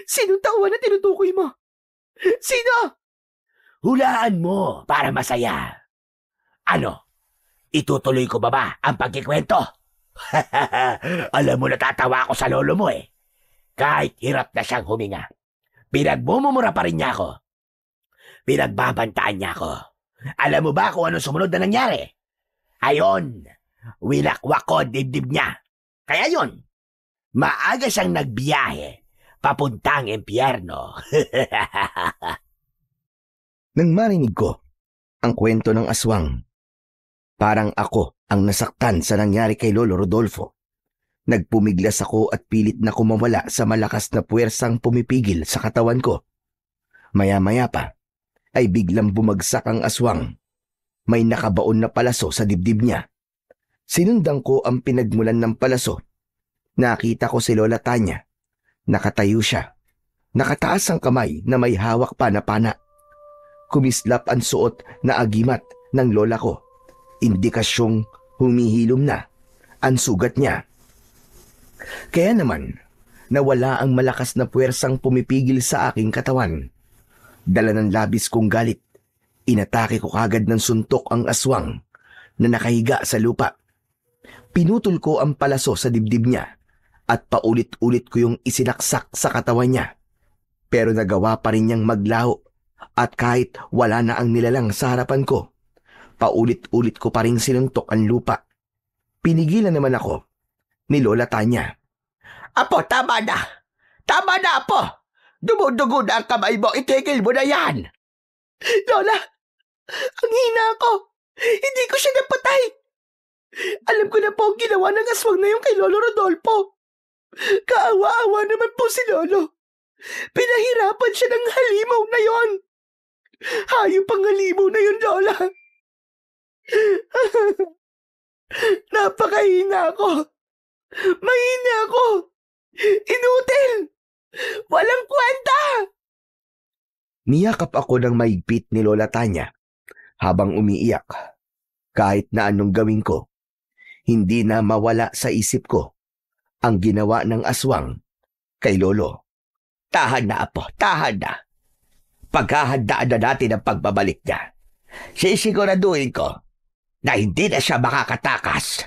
Sinong tauhan na tinutukoy mo? Sino? Hulaan mo para masaya. Ano? Itutuloy ko ba ang pagkikwento? Alam mo, natatawa ako sa lolo mo Kahit hirap na siyang huminga. Pinagmumumura pa rin niya ako. Pinagbabantaan niya ako. Alam mo ba kung ano sumunod na nangyari? Ayon, wilakwak ko dibdib niya. Kaya yon, maaga siyang nagbiyahe papuntang impyerno. Nang marinig ko ang kwento ng aswang, parang ako ang nasaktan sa nangyari kay Lolo Rodolfo. Nagpumiglas ako at pilit na kumawala sa malakas na puwersang pumipigil sa katawan ko. Maya-maya pa, ay biglang bumagsak ang aswang. May nakabaon na palaso sa dibdib niya. Sinundan ko ang pinagmulan ng palaso. Nakita ko si Lola Tanya. Nakatayo siya. Nakataas ang kamay na may hawak pa na pana. Kumislap ang suot na agimat ng lola ko. Indikasyong humihilom na ang sugat niya. Kaya naman, nawala ang malakas na puwersang pumipigil sa aking katawan. Dala ng labis kong galit, inatake ko kagad ng suntok ang aswang na nakahiga sa lupa. Pinutol ko ang palaso sa dibdib niya at paulit-ulit ko yung isinaksak sa katawan niya. Pero nagawa pa rin niyang maglaho At kahit wala na ang nilalang sa harapan ko, paulit-ulit ko pa rin sinuntok ang lupa. Pinigilan naman ako ni Lola Tanya. Apo, tama na! Tama na, Apo! Dumudugo na ang kamay mo, itigil mo na yan! Lola, ang hina ko. Hindi ko siya napatay. Alam ko na po ang ginawa ng aswang na yung kay Lolo Rodolfo. Kaawa-awa naman po si Lolo. Pinahirapan siya ng halimaw na yon. Hayop ang halimaw na yun, Lola. Napakahina ko. Mahina ko. Inutil. Walang kwenta. Niyakap ako ng maigpit ni Lola Tanya habang umiiyak. Kahit na anong gawin ko, hindi na mawala sa isip ko ang ginawa ng aswang kay Lolo. Tahan na, Apo, tahan na. Paghahandaan na natin ang pagbabalik niya. Sisiguraduhin ko na hindi na siya makakatakas.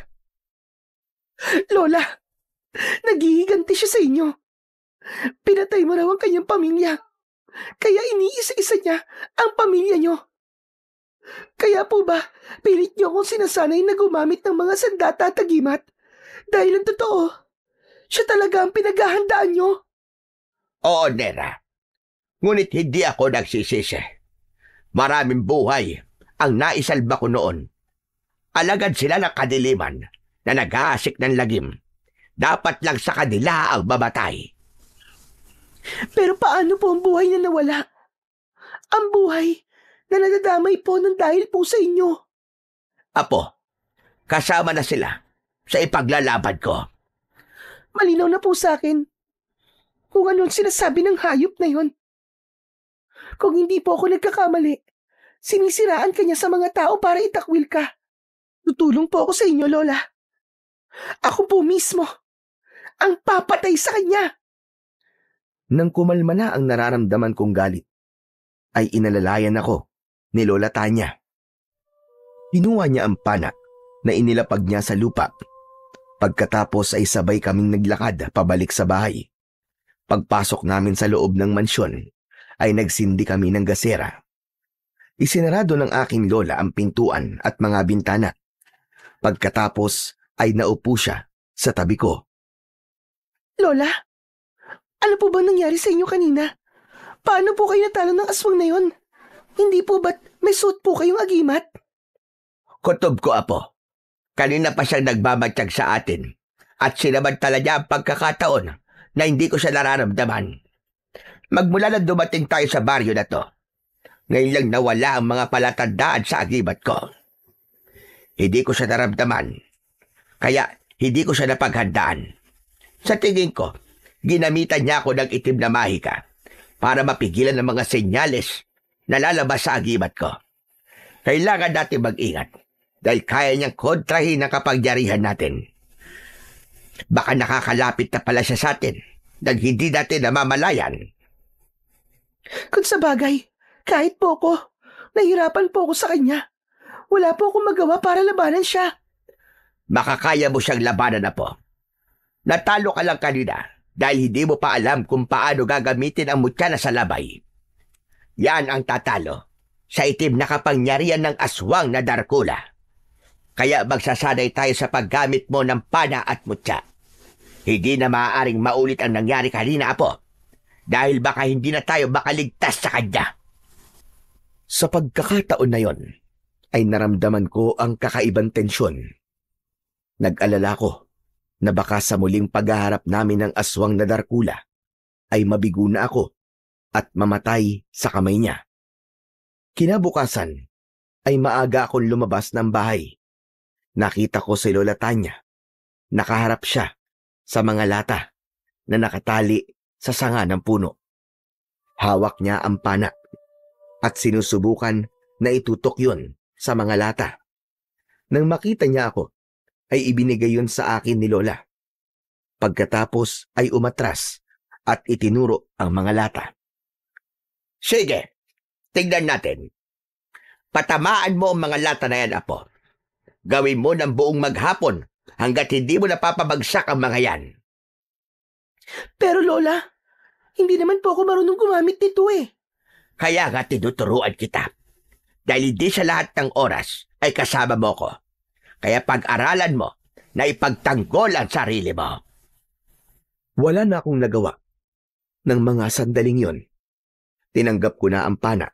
Lola, naghihiganti siya sa inyo. Pinatay mo raw ang kanyang pamilya. Kaya iniisa-isa niya ang pamilya niyo. Kaya po ba, pilit niyo akong sinasanay na gumamit ng mga sandata at agimat? Dahil ang totoo, siya talaga ang pinaghahandaan niyo. Oo, Nera. Ngunit hindi ako nagsisisi. Maraming buhay ang naisalba ko noon. Alagad sila ng kadiliman na nag-aasik ng lagim. Dapat lang sa kanila ang mamatay. Pero paano po ang buhay na nawala? Ang buhay na nadadamay po ng dahil po sa inyo. Apo, kasama na sila sa ipaglalaban ko. Malinaw na po sa akin kung anong sinasabi ng hayop na yon. Kung hindi po ako nagkakamali, sinisiraan ka niya sa mga tao para itakwil ka. Tutulong po ako sa inyo, Lola. Ako po mismo ang papatay sa kanya. Nang kumalma na ang nararamdaman kong galit, ay inalalayan ako ni Lola Tanya. Kinuha niya ang pana na inilapag niya sa lupa. Pagkatapos ay sabay kaming naglakad pabalik sa bahay. Pagpasok namin sa loob ng mansyon, ay nagsindi kami ng gasera. Isinarado ng aking lola ang pintuan at mga bintana. Pagkatapos ay naupo siya sa tabi ko. Lola, ano po bang nangyari sa inyo kanina? Paano po kayo natalo ng aswang na yon? Hindi po ba't may suot po kayong agimat? Kutob ko, Apo. Kanina pa siyang nagmamatsyag sa atin at sinamantala niya ang pagkakataon na hindi ko siya nararamdaman. Magmula na dumating tayo sa baryo na to, ngayon lang nawala ang mga palatandaan sa agimat ko. Hindi ko siya naramdaman, kaya hindi ko siya napaghandaan. Sa tingin ko, ginamitan niya ako ng itim na mahika para mapigilan ang mga senyales na lalabas sa agimat ko. Kailangan natin mag-ingat dahil kaya niyang kontrahin ang kapangyarihan natin. Baka nakakalapit na pala siya sa atin nang hindi natin namamalayan. Kung sa bagay, kahit po ako, nahirapan po ako sa kanya. Wala po akong magawa para labanan siya. Makakaya mo siyang labanan na po. Natalo ka lang kanina dahil hindi mo pa alam kung paano gagamitin ang mutya na sa labay. Yan ang tatalo sa itim na kapangyarihan ng aswang na Darkula. Kaya magsasanay tayo sa paggamit mo ng pana at mutya. Hindi na maaaring maulit ang nangyari kanina, Apo, dahil baka hindi na tayo makaligtas sa kanya. Sa pagkakataon na yon, ay naramdaman ko ang kakaibang tensyon. Nag-alala ko na baka sa muling paghaharap namin ng aswang na Darkula ay mabigo na ako at mamatay sa kamay niya. Kinabukasan ay maaga akong lumabas ng bahay. Nakita ko si Lola Tanya. Nakaharap siya sa mga lata na nakatali sa sanga ng puno. Hawak niya ang pana at sinusubukan na itutok yun sa mga lata. Nang makita niya ako, ay ibinigay yun sa akin ni Lola. Pagkatapos ay umatras at itinuro ang mga lata. Sige, tignan natin. Patamaan mo ang mga lata na yan, Apo. Gawin mo ng buong maghapon hanggat hindi mo napapabagsak ang mga yan. Pero Lola, hindi naman po ako marunong gumamit nito eh. Kaya nga tinuturuan kita. Dahil hindi sa lahat ng oras ay kasama mo ko. Kaya pag-aralan mo na ipagtanggol ang sarili mo. Wala na akong nagawa. Ng mga sandaling yon, tinanggap ko na ang pana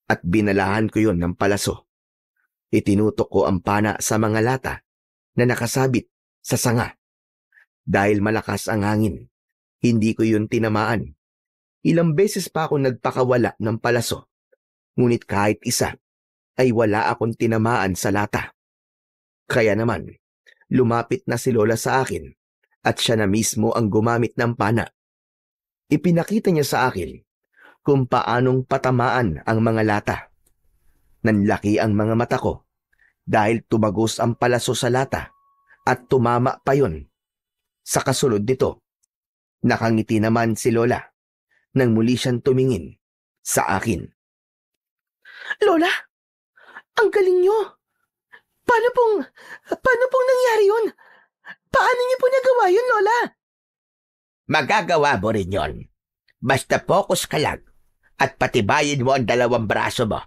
at binalahan ko yon ng palaso. Itinutok ko ang pana sa mga lata na nakasabit sa sanga. Dahil malakas ang hangin, hindi ko yun tinamaan. Ilang beses pa ako nagpakawala ng palaso, ngunit kahit isa ay wala akong tinamaan sa lata. Kaya naman, lumapit na si Lola sa akin at siya na mismo ang gumamit ng pana. Ipinakita niya sa akin kung paanong patamaan ang mga lata. Nanlaki ang mga mata ko dahil tumagos ang palaso sa lata at tumama pa yon. Sa kasunod nito, nakangiti naman si Lola nang muli siyang tumingin sa akin. Lola, ang galing nyo. Paano pong nangyari yun? Paano niyo po nagawa yun, Lola? Magagawa mo rin yon. Basta focus ka lang at patibayin mo ang dalawang braso mo.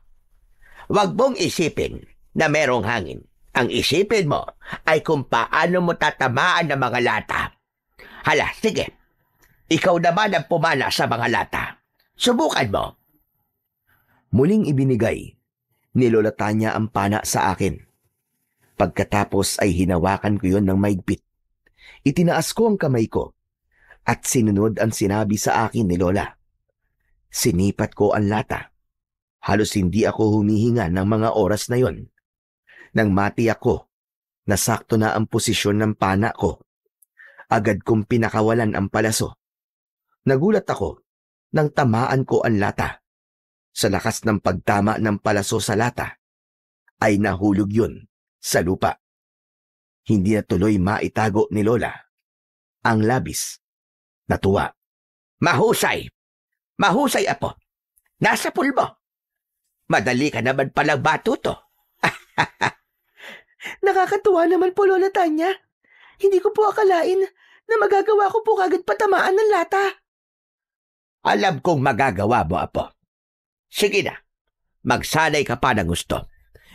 Huwag mong isipin na merong hangin. Ang isipin mo ay kung paano mo tatamaan ng mga lata. Hala, sige. Ikaw naman ang pumana sa mga lata. Subukan mo. Muling ibinigay ni Lola Tanya ang pana sa akin. Pagkatapos ay hinawakan ko yon ng maigpit. Itinaas ko ang kamay ko at sinunod ang sinabi sa akin ni Lola. Sinipat ko ang lata. Halos hindi ako humihinga ng mga oras na yon. Nang matiyak ko na sakto na ang posisyon ng pana ko, agad kong pinakawalan ang palaso. Nagulat ako nang tamaan ko ang lata. Sa lakas ng pagtama ng palaso sa lata, ay nahulog yun sa lupa. Hindi na tuloy maitago ni Lola ang labis na tuwa. Mahusay! Mahusay, apo. Nasa pulbo. Madali ka naman palang batuto. Nakakatuwa naman po, Lola Tanya. Hindi ko po akalain na magagawa ko po kagad patamaan ng lata. Alam kong magagawa mo, apo. Sige na. Magsanay ka pa ng gusto.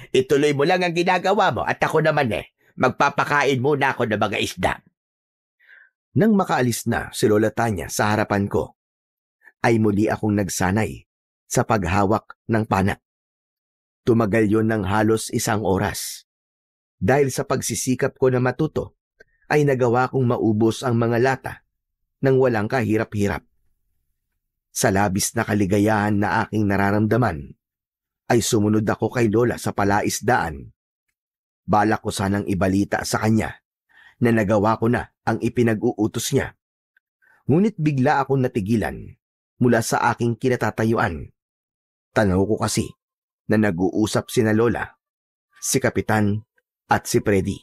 Ituloy mo lang ang ginagawa mo at ako naman magpapakain muna ako ng mga isda. Nang makaalis na si Lola Tanya sa harapan ko, ay muli akong nagsanay sa paghawak ng pana. Tumagal yon ng halos 1 oras. Dahil sa pagsisikap ko na matuto, ay nagawa kong maubos ang mga lata nang walang kahirap-hirap. Sa labis na kaligayahan na aking nararamdaman, ay sumunod ako kay Lola sa palaisdaan. Balak ko sanang ibalita sa kanya na nagawa ko na ang ipinag-uutos niya. Ngunit bigla akong natigilan mula sa aking kinatatayuan. Tanaw ko kasi na nag-uusap sina Lola, si Kapitan at si Freddy.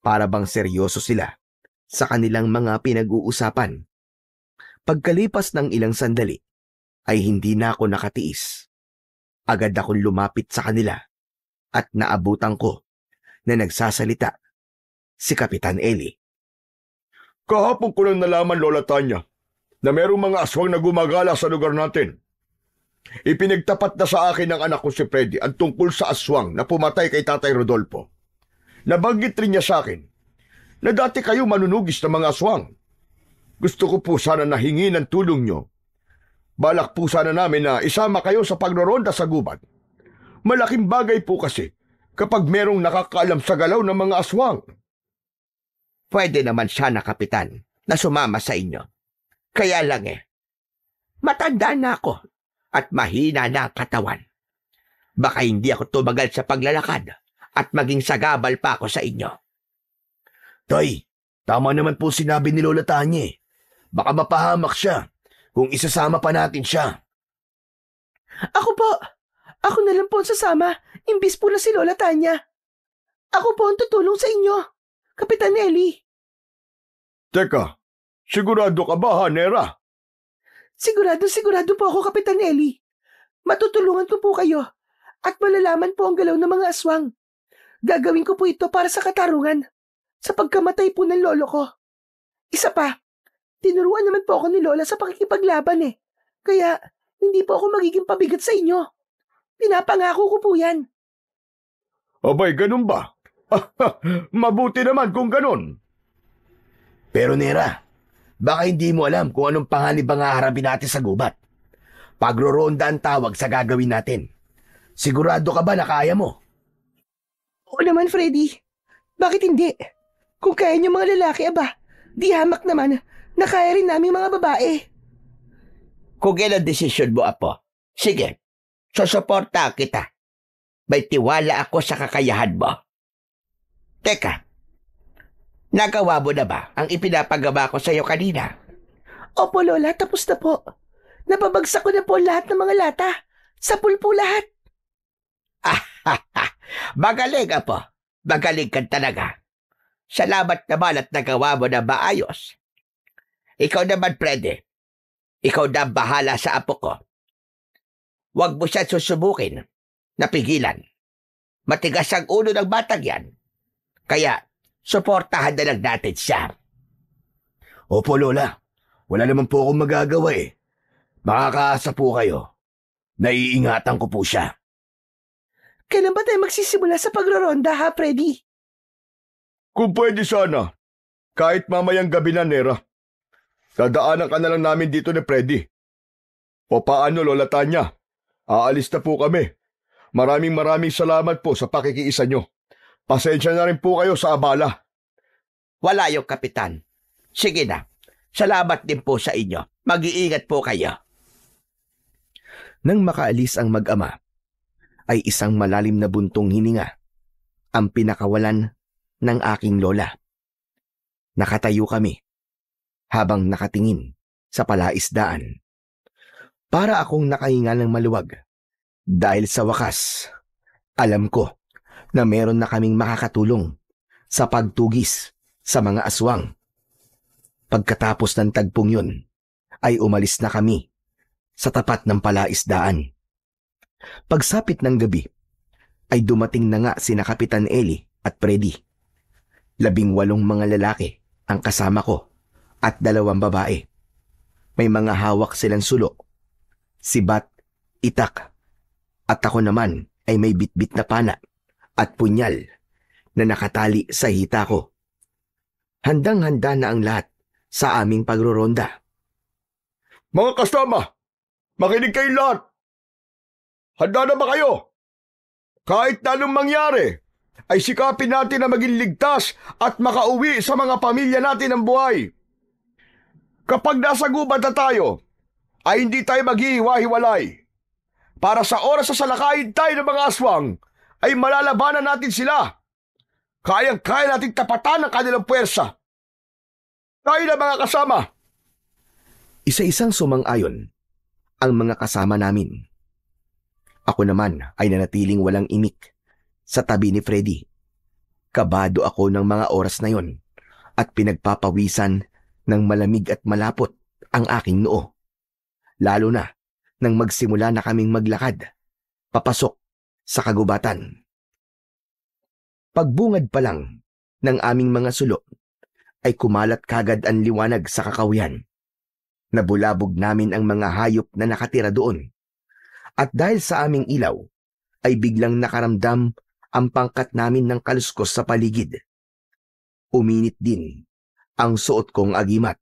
Para bang seryoso sila sa kanilang mga pinag-uusapan. Pagkalipas ng ilang sandali, ay hindi na ako nakatiis. Agad akong lumapit sa kanila at naabutan ko na nagsasalita si Kapitan Eli. Kahapon ko lang nalaman, Lola Tanya, na merong mga aswang na gumagala sa lugar natin. Ipinagtapat na sa akin ng anak ko si Freddy ang tungkol sa aswang na pumatay kay Tatay Rodolfo. Nabanggit rin niya sa akin na dati kayo manunugis ng mga aswang. Gusto ko po sana na hingi ng tulong nyo. Balak po sana namin na isama kayo sa pagroronda sa gubat. Malaking bagay po kasi kapag merong nakakaalam sa galaw ng mga aswang. Pwede naman sana, Kapitan, na sumama sa inyo. Kaya lang matanda na ako at mahina na ang katawan. Baka hindi ako tumagal sa paglalakad at maging sagabal pa ako sa inyo. Tay, tama naman po sinabi ni Lola Tanya. Baka mapahamak siya kung isasama pa natin siya. Ako po. Ako na lang po ang sasama, imbis po na si Lola Tanya. Ako po ang tutulong sa inyo, Kapitan Eli. Teka, sigurado ka ba, Hanera? Sigurado po ako, Kapitan Eli. Matutulungan ko po kayo at malalaman po ang galaw ng mga aswang. Gagawin ko po ito para sa katarungan sa pagkamatay po ng lolo ko. Isa pa, tinuruan naman po ako ni Lola sa pakikipaglaban Kaya Hindi po ako magiging pabigat sa inyo. Pinapangako ko po yan. Abay, ganun ba? Mabuti naman kung ganun. Pero Nera, baka hindi mo alam kung anong panganib ang haharapin natin sa gubat. Pagroronda ang tawag sa gagawin natin. Sigurado ka ba na kaya mo? Oo naman, Freddy. Bakit hindi? Kung kaya niyo mga lalaki, di hamak naman na kaya rin namin mga babae. Kung yan ang desisyon mo, Apo, sige, susuporta kita. May tiwala ako sa kakayahan mo. Teka, nagawa mo na ba ang ipinapagawa ko sa iyo kanina? Opo, Lola, tapos na po. Napabagsak ko na po lahat ng mga lata. Sa pool po lahat. Magaling, Apo. Magaling ka talaga. Salamat naman at nagawa mo na maayos. Ikaw naman, Freddy. Ikaw na bahala sa apo ko. Huwag mo siya susubukin. Napigilan. Matigas ang ulo ng batang yan. Kaya, suportahan na lang natin siya. Opo, Lola. Wala naman po akong magagawa eh. Makakaasa po kayo. Naiingatan ko po siya. Kailan ba tayo magsisimula sa pagroronda, ha, Freddy? Kung pwede sana, kahit mamayang gabi na, Nera. Dadaanan ka na lang namin dito ni Freddy. O paano, Lola Tanya? Aalis na po kami. Maraming salamat po sa pakikiisa nyo. Pasensya na rin po kayo sa abala. Wala yung kapitan. Sige na. Salamat din po sa inyo. Mag-iingat po kayo. Nang makaalis ang mag-ama, ay isang malalim na buntong hininga ang pinakawalan ng aking lola. Nakatayo kami habang nakatingin sa palaisdaan. Para akong nakahinga ng maluwag dahil sa wakas, alam ko na meron na kaming makakatulong sa pagtugis sa mga aswang. Pagkatapos ng tagpong yun, ay umalis na kami sa tapat ng palaisdaan. Pagsapit ng gabi, ay dumating na nga sina Kapitan Eli at Freddy. 18 mga lalaki ang kasama ko at 2 babae. May mga hawak silang sulok, sibat, itak, at ako naman ay may bitbit na pana at punyal na nakatali sa hita ko. Handang-handa na ang lahat sa aming pagroronda. Mga kasama, makinig kayo lahat. Handa na ba kayo? Kahit na anong mangyari, ay sikapin natin na maging ligtas at makauwi sa mga pamilya natin ng buhay. Kapag nasa gubat na tayo, ay hindi tayo maghihiwa-hiwalay. Para sa oras sa salakayin tayo ng mga aswang, ay malalabanan natin sila. Kayang-kaya natin tapatan ang kanilang puwersa. Tayo na mga kasama. Isa-isang sumang-ayon ang mga kasama namin. Ako naman ay nanatiling walang imik sa tabi ni Freddy. Kabado ako ng mga oras na yon at pinagpapawisan ng malamig at malapot ang aking noo. Lalo na nang magsimula na kaming maglakad papasok sa kagubatan. Pagbungad pa lang ng aming mga sulok ay kumalat kagad ang liwanag sa kakawihan. Nabulabog namin ang mga hayop na nakatira doon. At dahil sa aming ilaw, ay biglang nakaramdam ang pangkat namin ng kaluskos sa paligid. Uminit din ang suot kong agimat.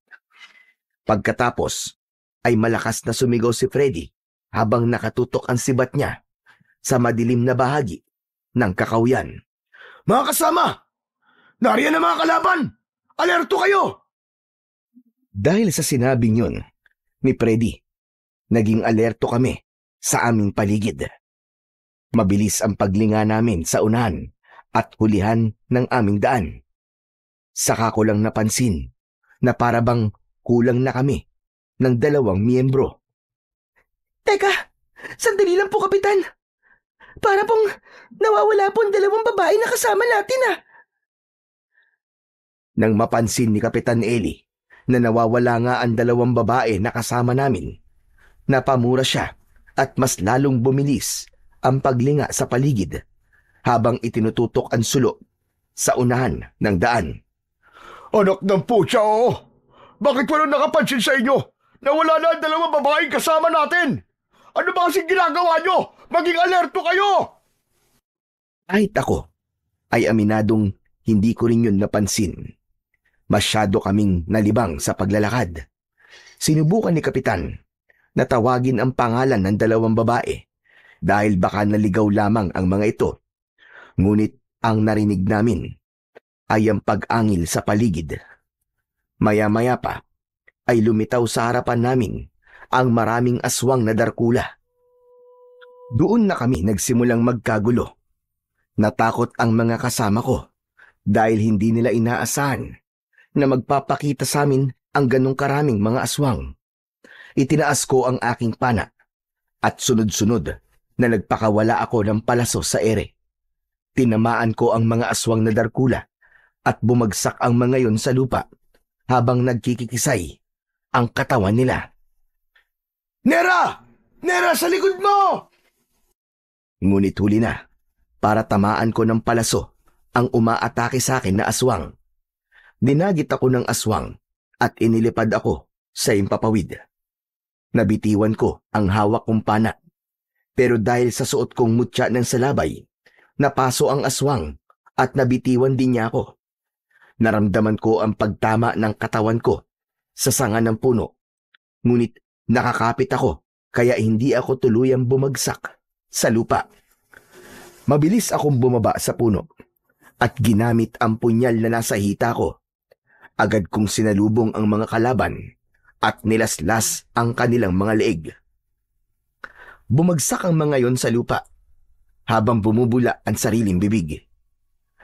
Pagkatapos, ay malakas na sumigaw si Freddy habang nakatutok ang sibat niya sa madilim na bahagi ng kakawihan. Mga kasama, nariyan ang mga kalaban! Alerto kayo! Dahil sa sinabing yun ni Freddy, naging alerto kami sa aming paligid. Mabilis ang paglinga namin sa unahan at hulihan ng aming daan. Saka ko lang napansin na parabang kulang na kami ng 2 miyembro. Teka, sandali lang po, Kapitan. Para pong nawawala po ang 2 babae na kasama natin, Nang mapansin ni Kapitan Eli na nawawala nga ang 2 babae na kasama namin, napamura siya at mas lalong bumilis ang paglinga sa paligid habang itinututok ang sulok sa unahan ng daan. Anak ng putya, oo! Bakit walang nakapansin sa inyo na wala na ang 2 babaeng kasama natin? Ano ba kasing ginagawa nyo? Maging alerto kayo! Kahit ako ay aminadong hindi ko rin yun napansin. Masyado kaming nalibang sa paglalakad. Sinubukan ni Kapitan na tawagin ang pangalan ng dalawang babae dahil baka naligaw lamang ang mga ito. Ngunit ang narinig namin ay ang pag-angil sa paligid. Maya-maya pa ay lumitaw sa harapan namin ang maraming aswang na darkula. Doon na kami nagsimulang magkagulo. Natakot ang mga kasama ko dahil hindi nila inaasahan na magpapakita sa amin ang ganong karaming mga aswang. Itinaas ko ang aking pana at sunod-sunod na nagpakawala ako ng palaso sa ere. Tinamaan ko ang mga aswang na darkula at bumagsak ang mga yon sa lupa habang nagkikikisay ang katawan nila. Nera! Nera, sa likod mo! Ngunit huli na para tamaan ko ng palaso ang umaatake sa akin na aswang. Dinagit ako ng aswang at inilipad ako sa impapawid. Nabitiwan ko ang hawak kong pana. Pero dahil sa suot kong mutya ng salabay, napaso ang aswang at nabitiwan din niya ako. Naramdaman ko ang pagtama ng katawan ko sa sanga ng puno. Ngunit nakakapit ako kaya hindi ako tuluyang bumagsak sa lupa. Mabilis akong bumaba sa puno at ginamit ang punyal na nasa hita ko. Agad kong sinalubong ang mga kalaban at nilaslas ang kanilang mga leeg. Bumagsak ang mga yon sa lupa habang bumubula ang sariling bibig.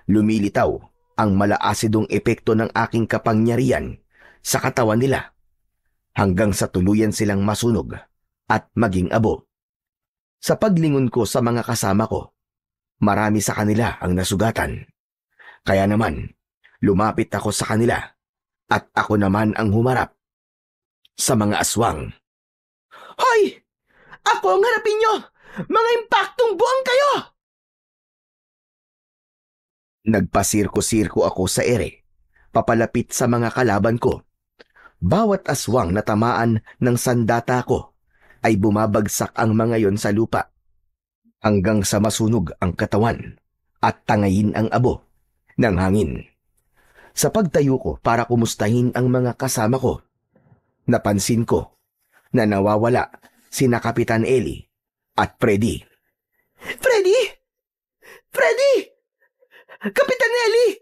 Lumilitaw ang malaasidong epekto ng aking kapangyarihan sa katawan nila hanggang sa tuluyan silang masunog at maging abo. Sa paglingon ko sa mga kasama ko, marami sa kanila ang nasugatan. Kaya naman, lumapit ako sa kanila at ako naman ang humarap sa mga aswang. Hoy! Ako ang harapin nyo! Mga impaktong buwang kayo! Nagpasirko-sirko ako sa ere, papalapit sa mga kalaban ko. Bawat aswang na tamaan ng sandata ko ay bumabagsak ang mga yon sa lupa hanggang sa masunog ang katawan at tangayin ang abo ng hangin. Sa pagtayo ko para kumustahin ang mga kasama ko, napansin ko na nawawala sina Kapitan Eli at Freddy. Freddy! Freddy! Kapitan Eli!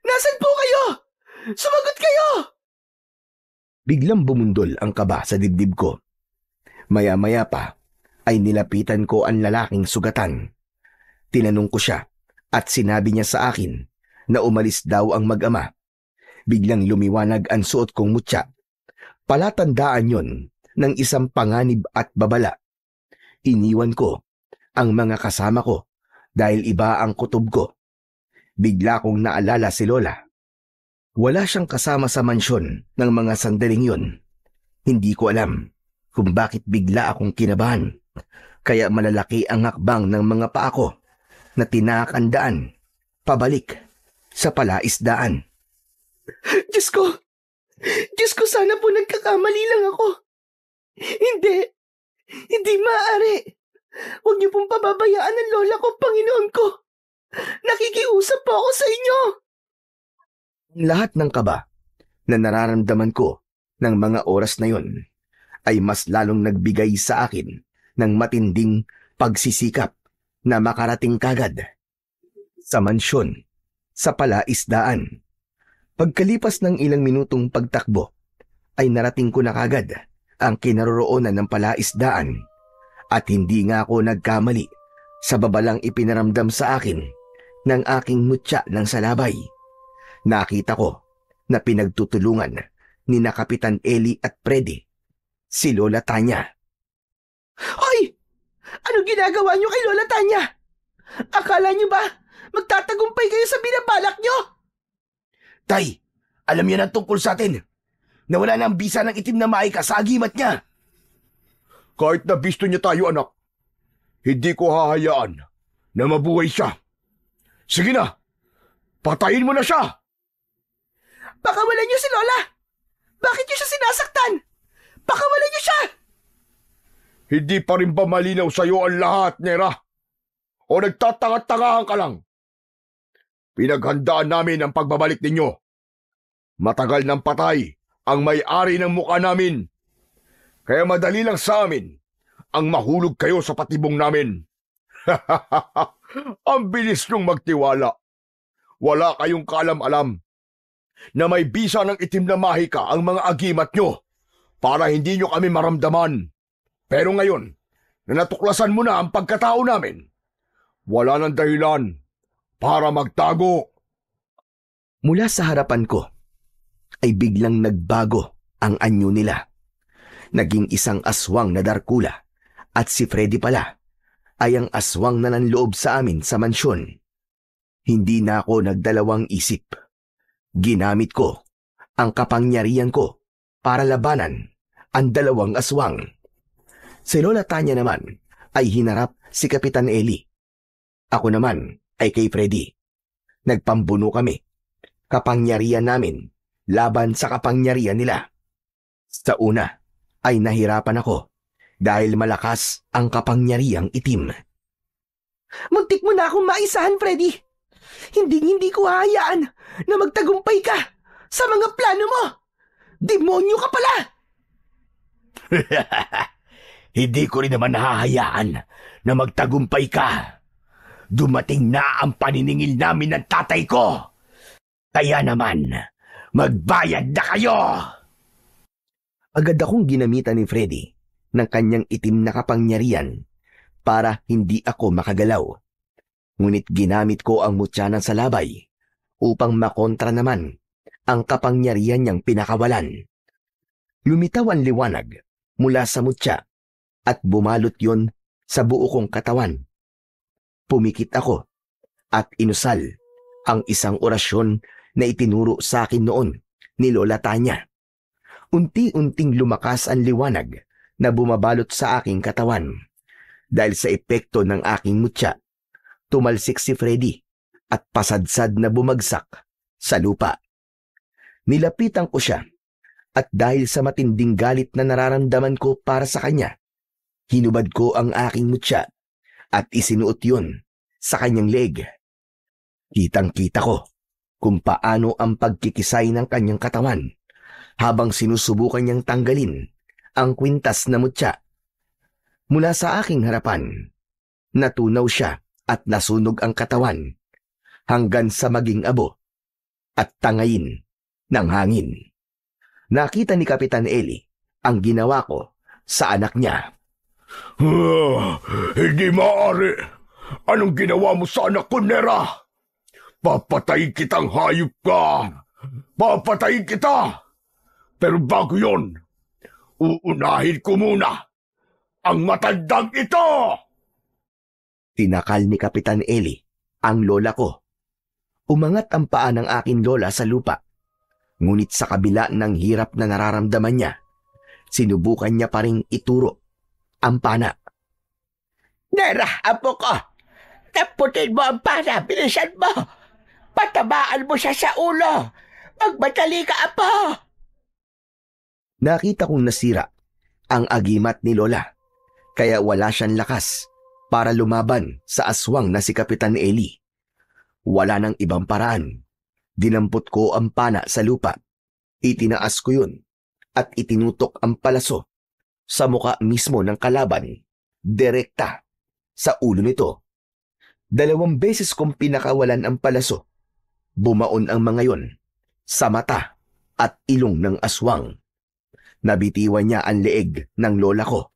Nasaan po kayo? Sumagot kayo! Biglang bumundol ang kaba sa dibdib ko. Maya-maya pa ay nilapitan ko ang lalaking sugatan. Tinanong ko siya at sinabi niya sa akin na umalis daw ang mag-ama. Biglang lumiwanag ang suot kong mutya. Palatandaan yon ng isang panganib at babala. Iniwan ko ang mga kasama ko dahil iba ang kutob ko. Bigla kong naalala si Lola. Wala siyang kasama sa mansyon ng mga sandaling yon. Hindi ko alam kung bakit bigla akong kinabahan. Kaya malalaki ang hakbang ng mga paa ko na tinakandaan pabalik sa palaisdaan. Diyos ko! Diyos ko, sana po nagkakamali lang ako. Hindi maaari. Huwag niyo pong pababayaan ang lola ko, Panginoon ko. Nakikiusap po ako sa inyo. Lahat ng kaba na nararamdaman ko ng mga oras na yon ay mas lalong nagbigay sa akin ng matinding pagsisikap na makarating kagad sa mansyon sa palaisdaan. Pagkalipas ng ilang minutong pagtakbo ay narating ko na kagad ang kinaroroonan ng palaisdaan at hindi nga ako nagkamali sa babalang ipinaramdam sa akin ng aking mutya ng salabay. Nakita ko na pinagtutulungan ni na Kapitan Eli at Freddy si Lola Tanya. Hoy! Ano ginagawa niyo kay Lola Tanya? Akala niyo ba magtatagumpay kayo sa binabalak niyo? Tay, alam niyo na tungkol sa atin. Nawala na ang bisa ng itim na maika sa agimat niya. Kahit na bisto niya tayo, anak, hindi ko hahayaan na mabuhay siya. Sige na, patayin mo na siya! Pakawalan niyo si Lola! Bakit niyo siya sinasaktan? Pakawalan niyo siya! Hindi pa rin ba malinaw sa iyo ang lahat, Nera? O nagtatanga-tangahan ka lang? Pinaghandaan namin ang pagbabalik ninyo. Matagal nang patay ang may-ari ng mukha namin. Kaya madali lang sa amin ang mahulog kayo sa patibong namin. Ang bilis niyong magtiwala. Wala kayong kaalam-alam na may bisa ng itim na mahika ang mga agimat nyo para hindi nyo kami maramdaman. Pero ngayon, na natuklasan mo na ang pagkatao namin, wala nang dahilan para magtago. Mula sa harapan ko ay biglang nagbago ang anyo nila. Naging isang aswang na Darkula at si Freddy pala ay ang aswang na nanloob sa amin sa mansyon. Hindi na ako nagdalawang isip. Ginamit ko ang kapangyarihan ko para labanan ang dalawang aswang. Si Lola Tanya naman ay hinarap si Kapitan Eli. Ako naman ay kay Freddy. Nagpambuno kami. Kapangyarihan namin laban sa kapangyarihan nila. Sa una ay nahirapan ako dahil malakas ang kapangyarihang itim. Muntik mo na akong maisahan, Freddy. Hindi ko hahayaan na magtagumpay ka sa mga plano mo. Demonyo ka pala! Hindi ko rin naman nahahayaan na magtagumpay ka. Dumating na ang paniningil namin ng tatay ko. Kaya naman, magbayad na kayo! Agad akong ginamitan ni Freddy ng kanyang itim na kapangyarihan para hindi ako makagalaw. Ngunit ginamit ko ang mutya ng salabay upang makontra naman ang kapangyarihan niyang pinakawalan. Lumitaw ang liwanag mula sa mutya at bumalot yon sa buo kong katawan. Pumikit ako at inusal ang isang orasyon na itinuro sa akin noon ni Lola Tanya. Unti-unting lumakas ang liwanag na bumabalot sa aking katawan. Dahil sa epekto ng aking mutya, tumalsik si Freddy at pasadsad na bumagsak sa lupa. Nilapitan ko siya at dahil sa matinding galit na nararamdaman ko para sa kanya, hinubad ko ang aking mutya at isinuot yun sa kanyang leeg. Kitang-kita ko kung paano ang pagkikisay ng kanyang katawan habang sinusubukan niyang tanggalin ang kwintas na mutya. Mula sa aking harapan, natunaw siya at nasunog ang katawan hanggang sa maging abo at tangayin ng hangin. Nakita ni Kapitan Eli ang ginawa ko sa anak niya. Hindi maaari. Anong ginawa mo sa anak ko, Nera? Papatayin kitang hayop ka. Papatayin kita. Pero bago yon, uunahin ko muna ang matandang ito. Tinakal ni Kapitan Eli ang lola ko. Umangat ang paa ng aking lola sa lupa. Ngunit sa kabila ng hirap na nararamdaman niya, sinubukan niya pa ring ituro ang pana. Nera, apo ko! Taputin mo ang pana, bilisan mo! Patabaan mo siya sa ulo! Magmadali ka, apo! Nakita kong nasira ang agimat ni Lola, kaya wala siyang lakas para lumaban sa aswang na si Kapitan Eli. Wala nang ibang paraan. Dinampot ko ang pana sa lupa. Itinaas ko yun at itinutok ang palaso sa muka mismo ng kalaban, direkta sa ulo nito. 2 beses kong pinakawalan ang palaso. Bumaon ang mga yon sa mata at ilong ng aswang. Nabitiwan niya ang leeg ng lola ko.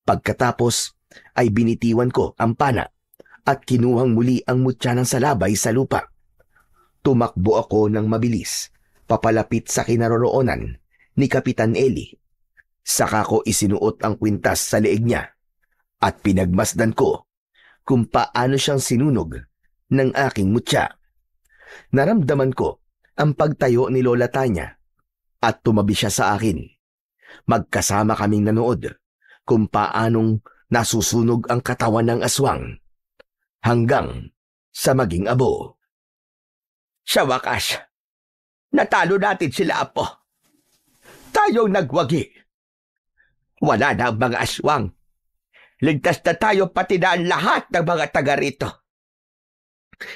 Pagkatapos ay binitiwan ko ang pana at kinuhang muli ang mutya ng salabay sa lupa. Tumakbo ako ng mabilis, papalapit sa kinaroroonan ni Kapitan Eli. Saka ko isinuot ang kwintas sa leeg niya at pinagmasdan ko kung paano siyang sinunog ng aking mutya. Naramdaman ko ang pagtayo ni Lola Tanya at tumabi siya sa akin. Magkasama kaming nanood kung paanong nasusunog ang katawan ng aswang hanggang sa maging abo. Sa wakas, natalo natin sila, apo. Tayong nagwagi. Wala na ang mga aswang Ligtas na tayo pati na ang lahat ng mga taga rito.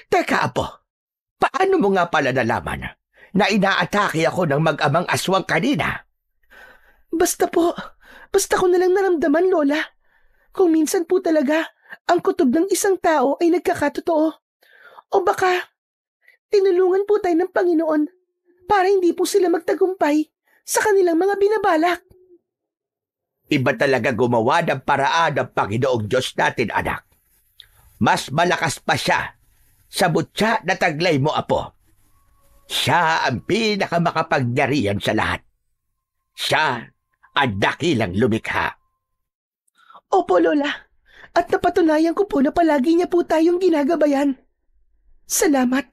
Teka, Apo, paano mo nga pala nalaman na inaatake ako ng mag-amang aswang kanina? Basta ko nalang naramdaman, Lola. Kung minsan po talaga, ang kutob ng isang tao ay nagkakatotoo. O baka, tinulungan po tayo ng Panginoon para hindi po sila magtagumpay sa kanilang mga binabalak. Iba talaga gumawa ng paraan ng Panginoong Diyos natin, anak. Mas malakas pa siya sa butya na taglay mo, Apo. Siya ang pinakamakapangyarihan sa lahat. Siya ang dakilang lumikha. Opo, Lola. At napatunayan ko po na palagi niya po tayong ginagabayan. Salamat.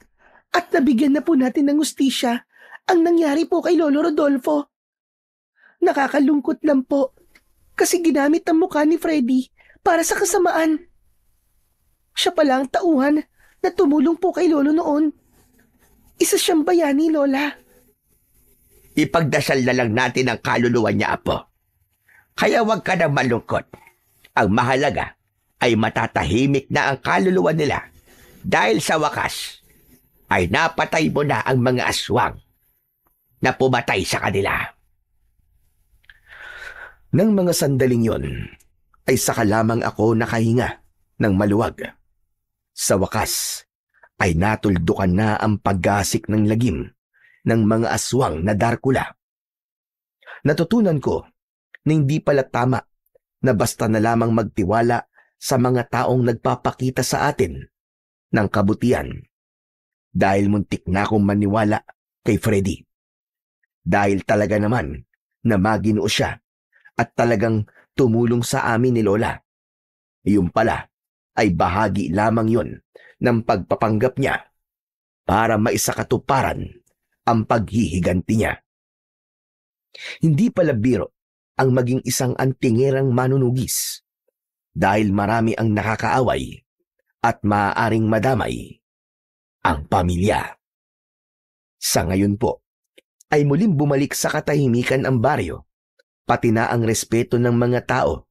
At nabigyan na po natin ng hustisya ang nangyari po kay Lolo Rodolfo. Nakakalungkot lang po kasi ginamit ang mukha ni Freddy para sa kasamaan. Siya pala ang tauhan na tumulong po kay Lolo noon. Isa siyang bayani, Lola. Ipagdasal na lang natin ang kaluluwa niya, Apo. Kaya huwag ka nang malungkot. Ang mahalaga ay matatahimik na ang kaluluwa nila dahil sa wakas ay napatay mo na ang mga aswang na pumatay sa kanila. Nang mga sandaling yon, ay saka lamang ako nakahinga ng maluwag. Sa wakas, ay natuldukan na ang paggasik ng lagim ng mga aswang na Darkula. Natutunan ko na hindi pala tama na basta na lamang magtiwala sa mga taong nagpapakita sa atin ng kabutihan. Dahil muntik na akong maniwala kay Freddy. Dahil talaga naman na maginoo siya at talagang tumulong sa amin ni Lola. Iyon pala ay bahagi lamang yon ng pagpapanggap niya para maisakatuparan ang paghihiganti niya. Hindi pala biro ang maging isang antingerang manunugis dahil marami ang nakakaaway at maaaring madamay ang pamilya. Sa ngayon po, ay muling bumalik sa katahimikan ang baryo, pati na ang respeto ng mga tao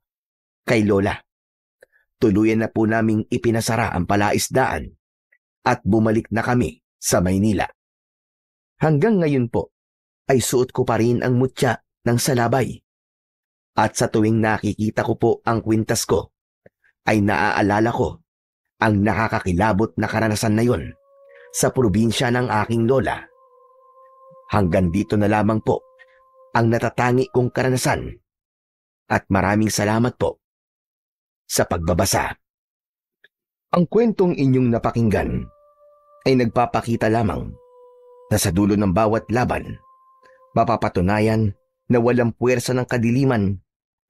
kay Lola. Tuluyan na po naming ipinasara ang palaisdaan at bumalik na kami sa Maynila. Hanggang ngayon po, ay suot ko pa rin ang mutya ng salabay. At sa tuwing nakikita ko po ang kwintas ko, ay naaalala ko ang nakakakilabot na karanasan na yon sa probinsya ng aking lola. Hanggang dito na lamang po ang natatangi kong karanasan at maraming salamat po sa pagbabasa. Ang kwentong inyong napakinggan ay nagpapakita lamang na sa dulo ng bawat laban, mapapatunayan na walang puwersa ng kadiliman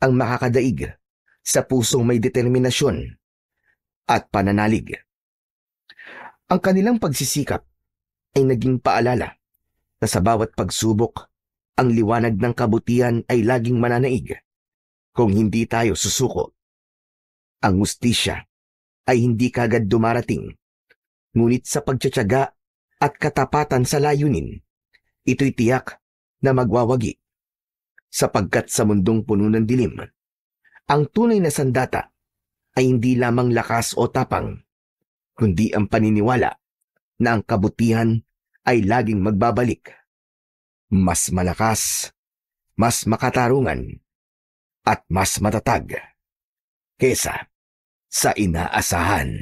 ang makakadaig sa pusong may determinasyon at pananalig. Ang kanilang pagsisikap ay naging paalala na sa bawat pagsubok, ang liwanag ng kabutihan ay laging mananaig kung hindi tayo susuko. Ang hustisya ay hindi kagad dumarating, ngunit sa pagtsatsaga at katapatan sa layunin, ito'y tiyak na magwawagi. Sapagkat sa mundong puno ng dilim, ang tunay na sandata ay hindi lamang lakas o tapang, kundi ang paniniwala na ang kabutihan ay laging magbabalik. Mas malakas, mas makatarungan, at mas matatag kesa sa inaasahan.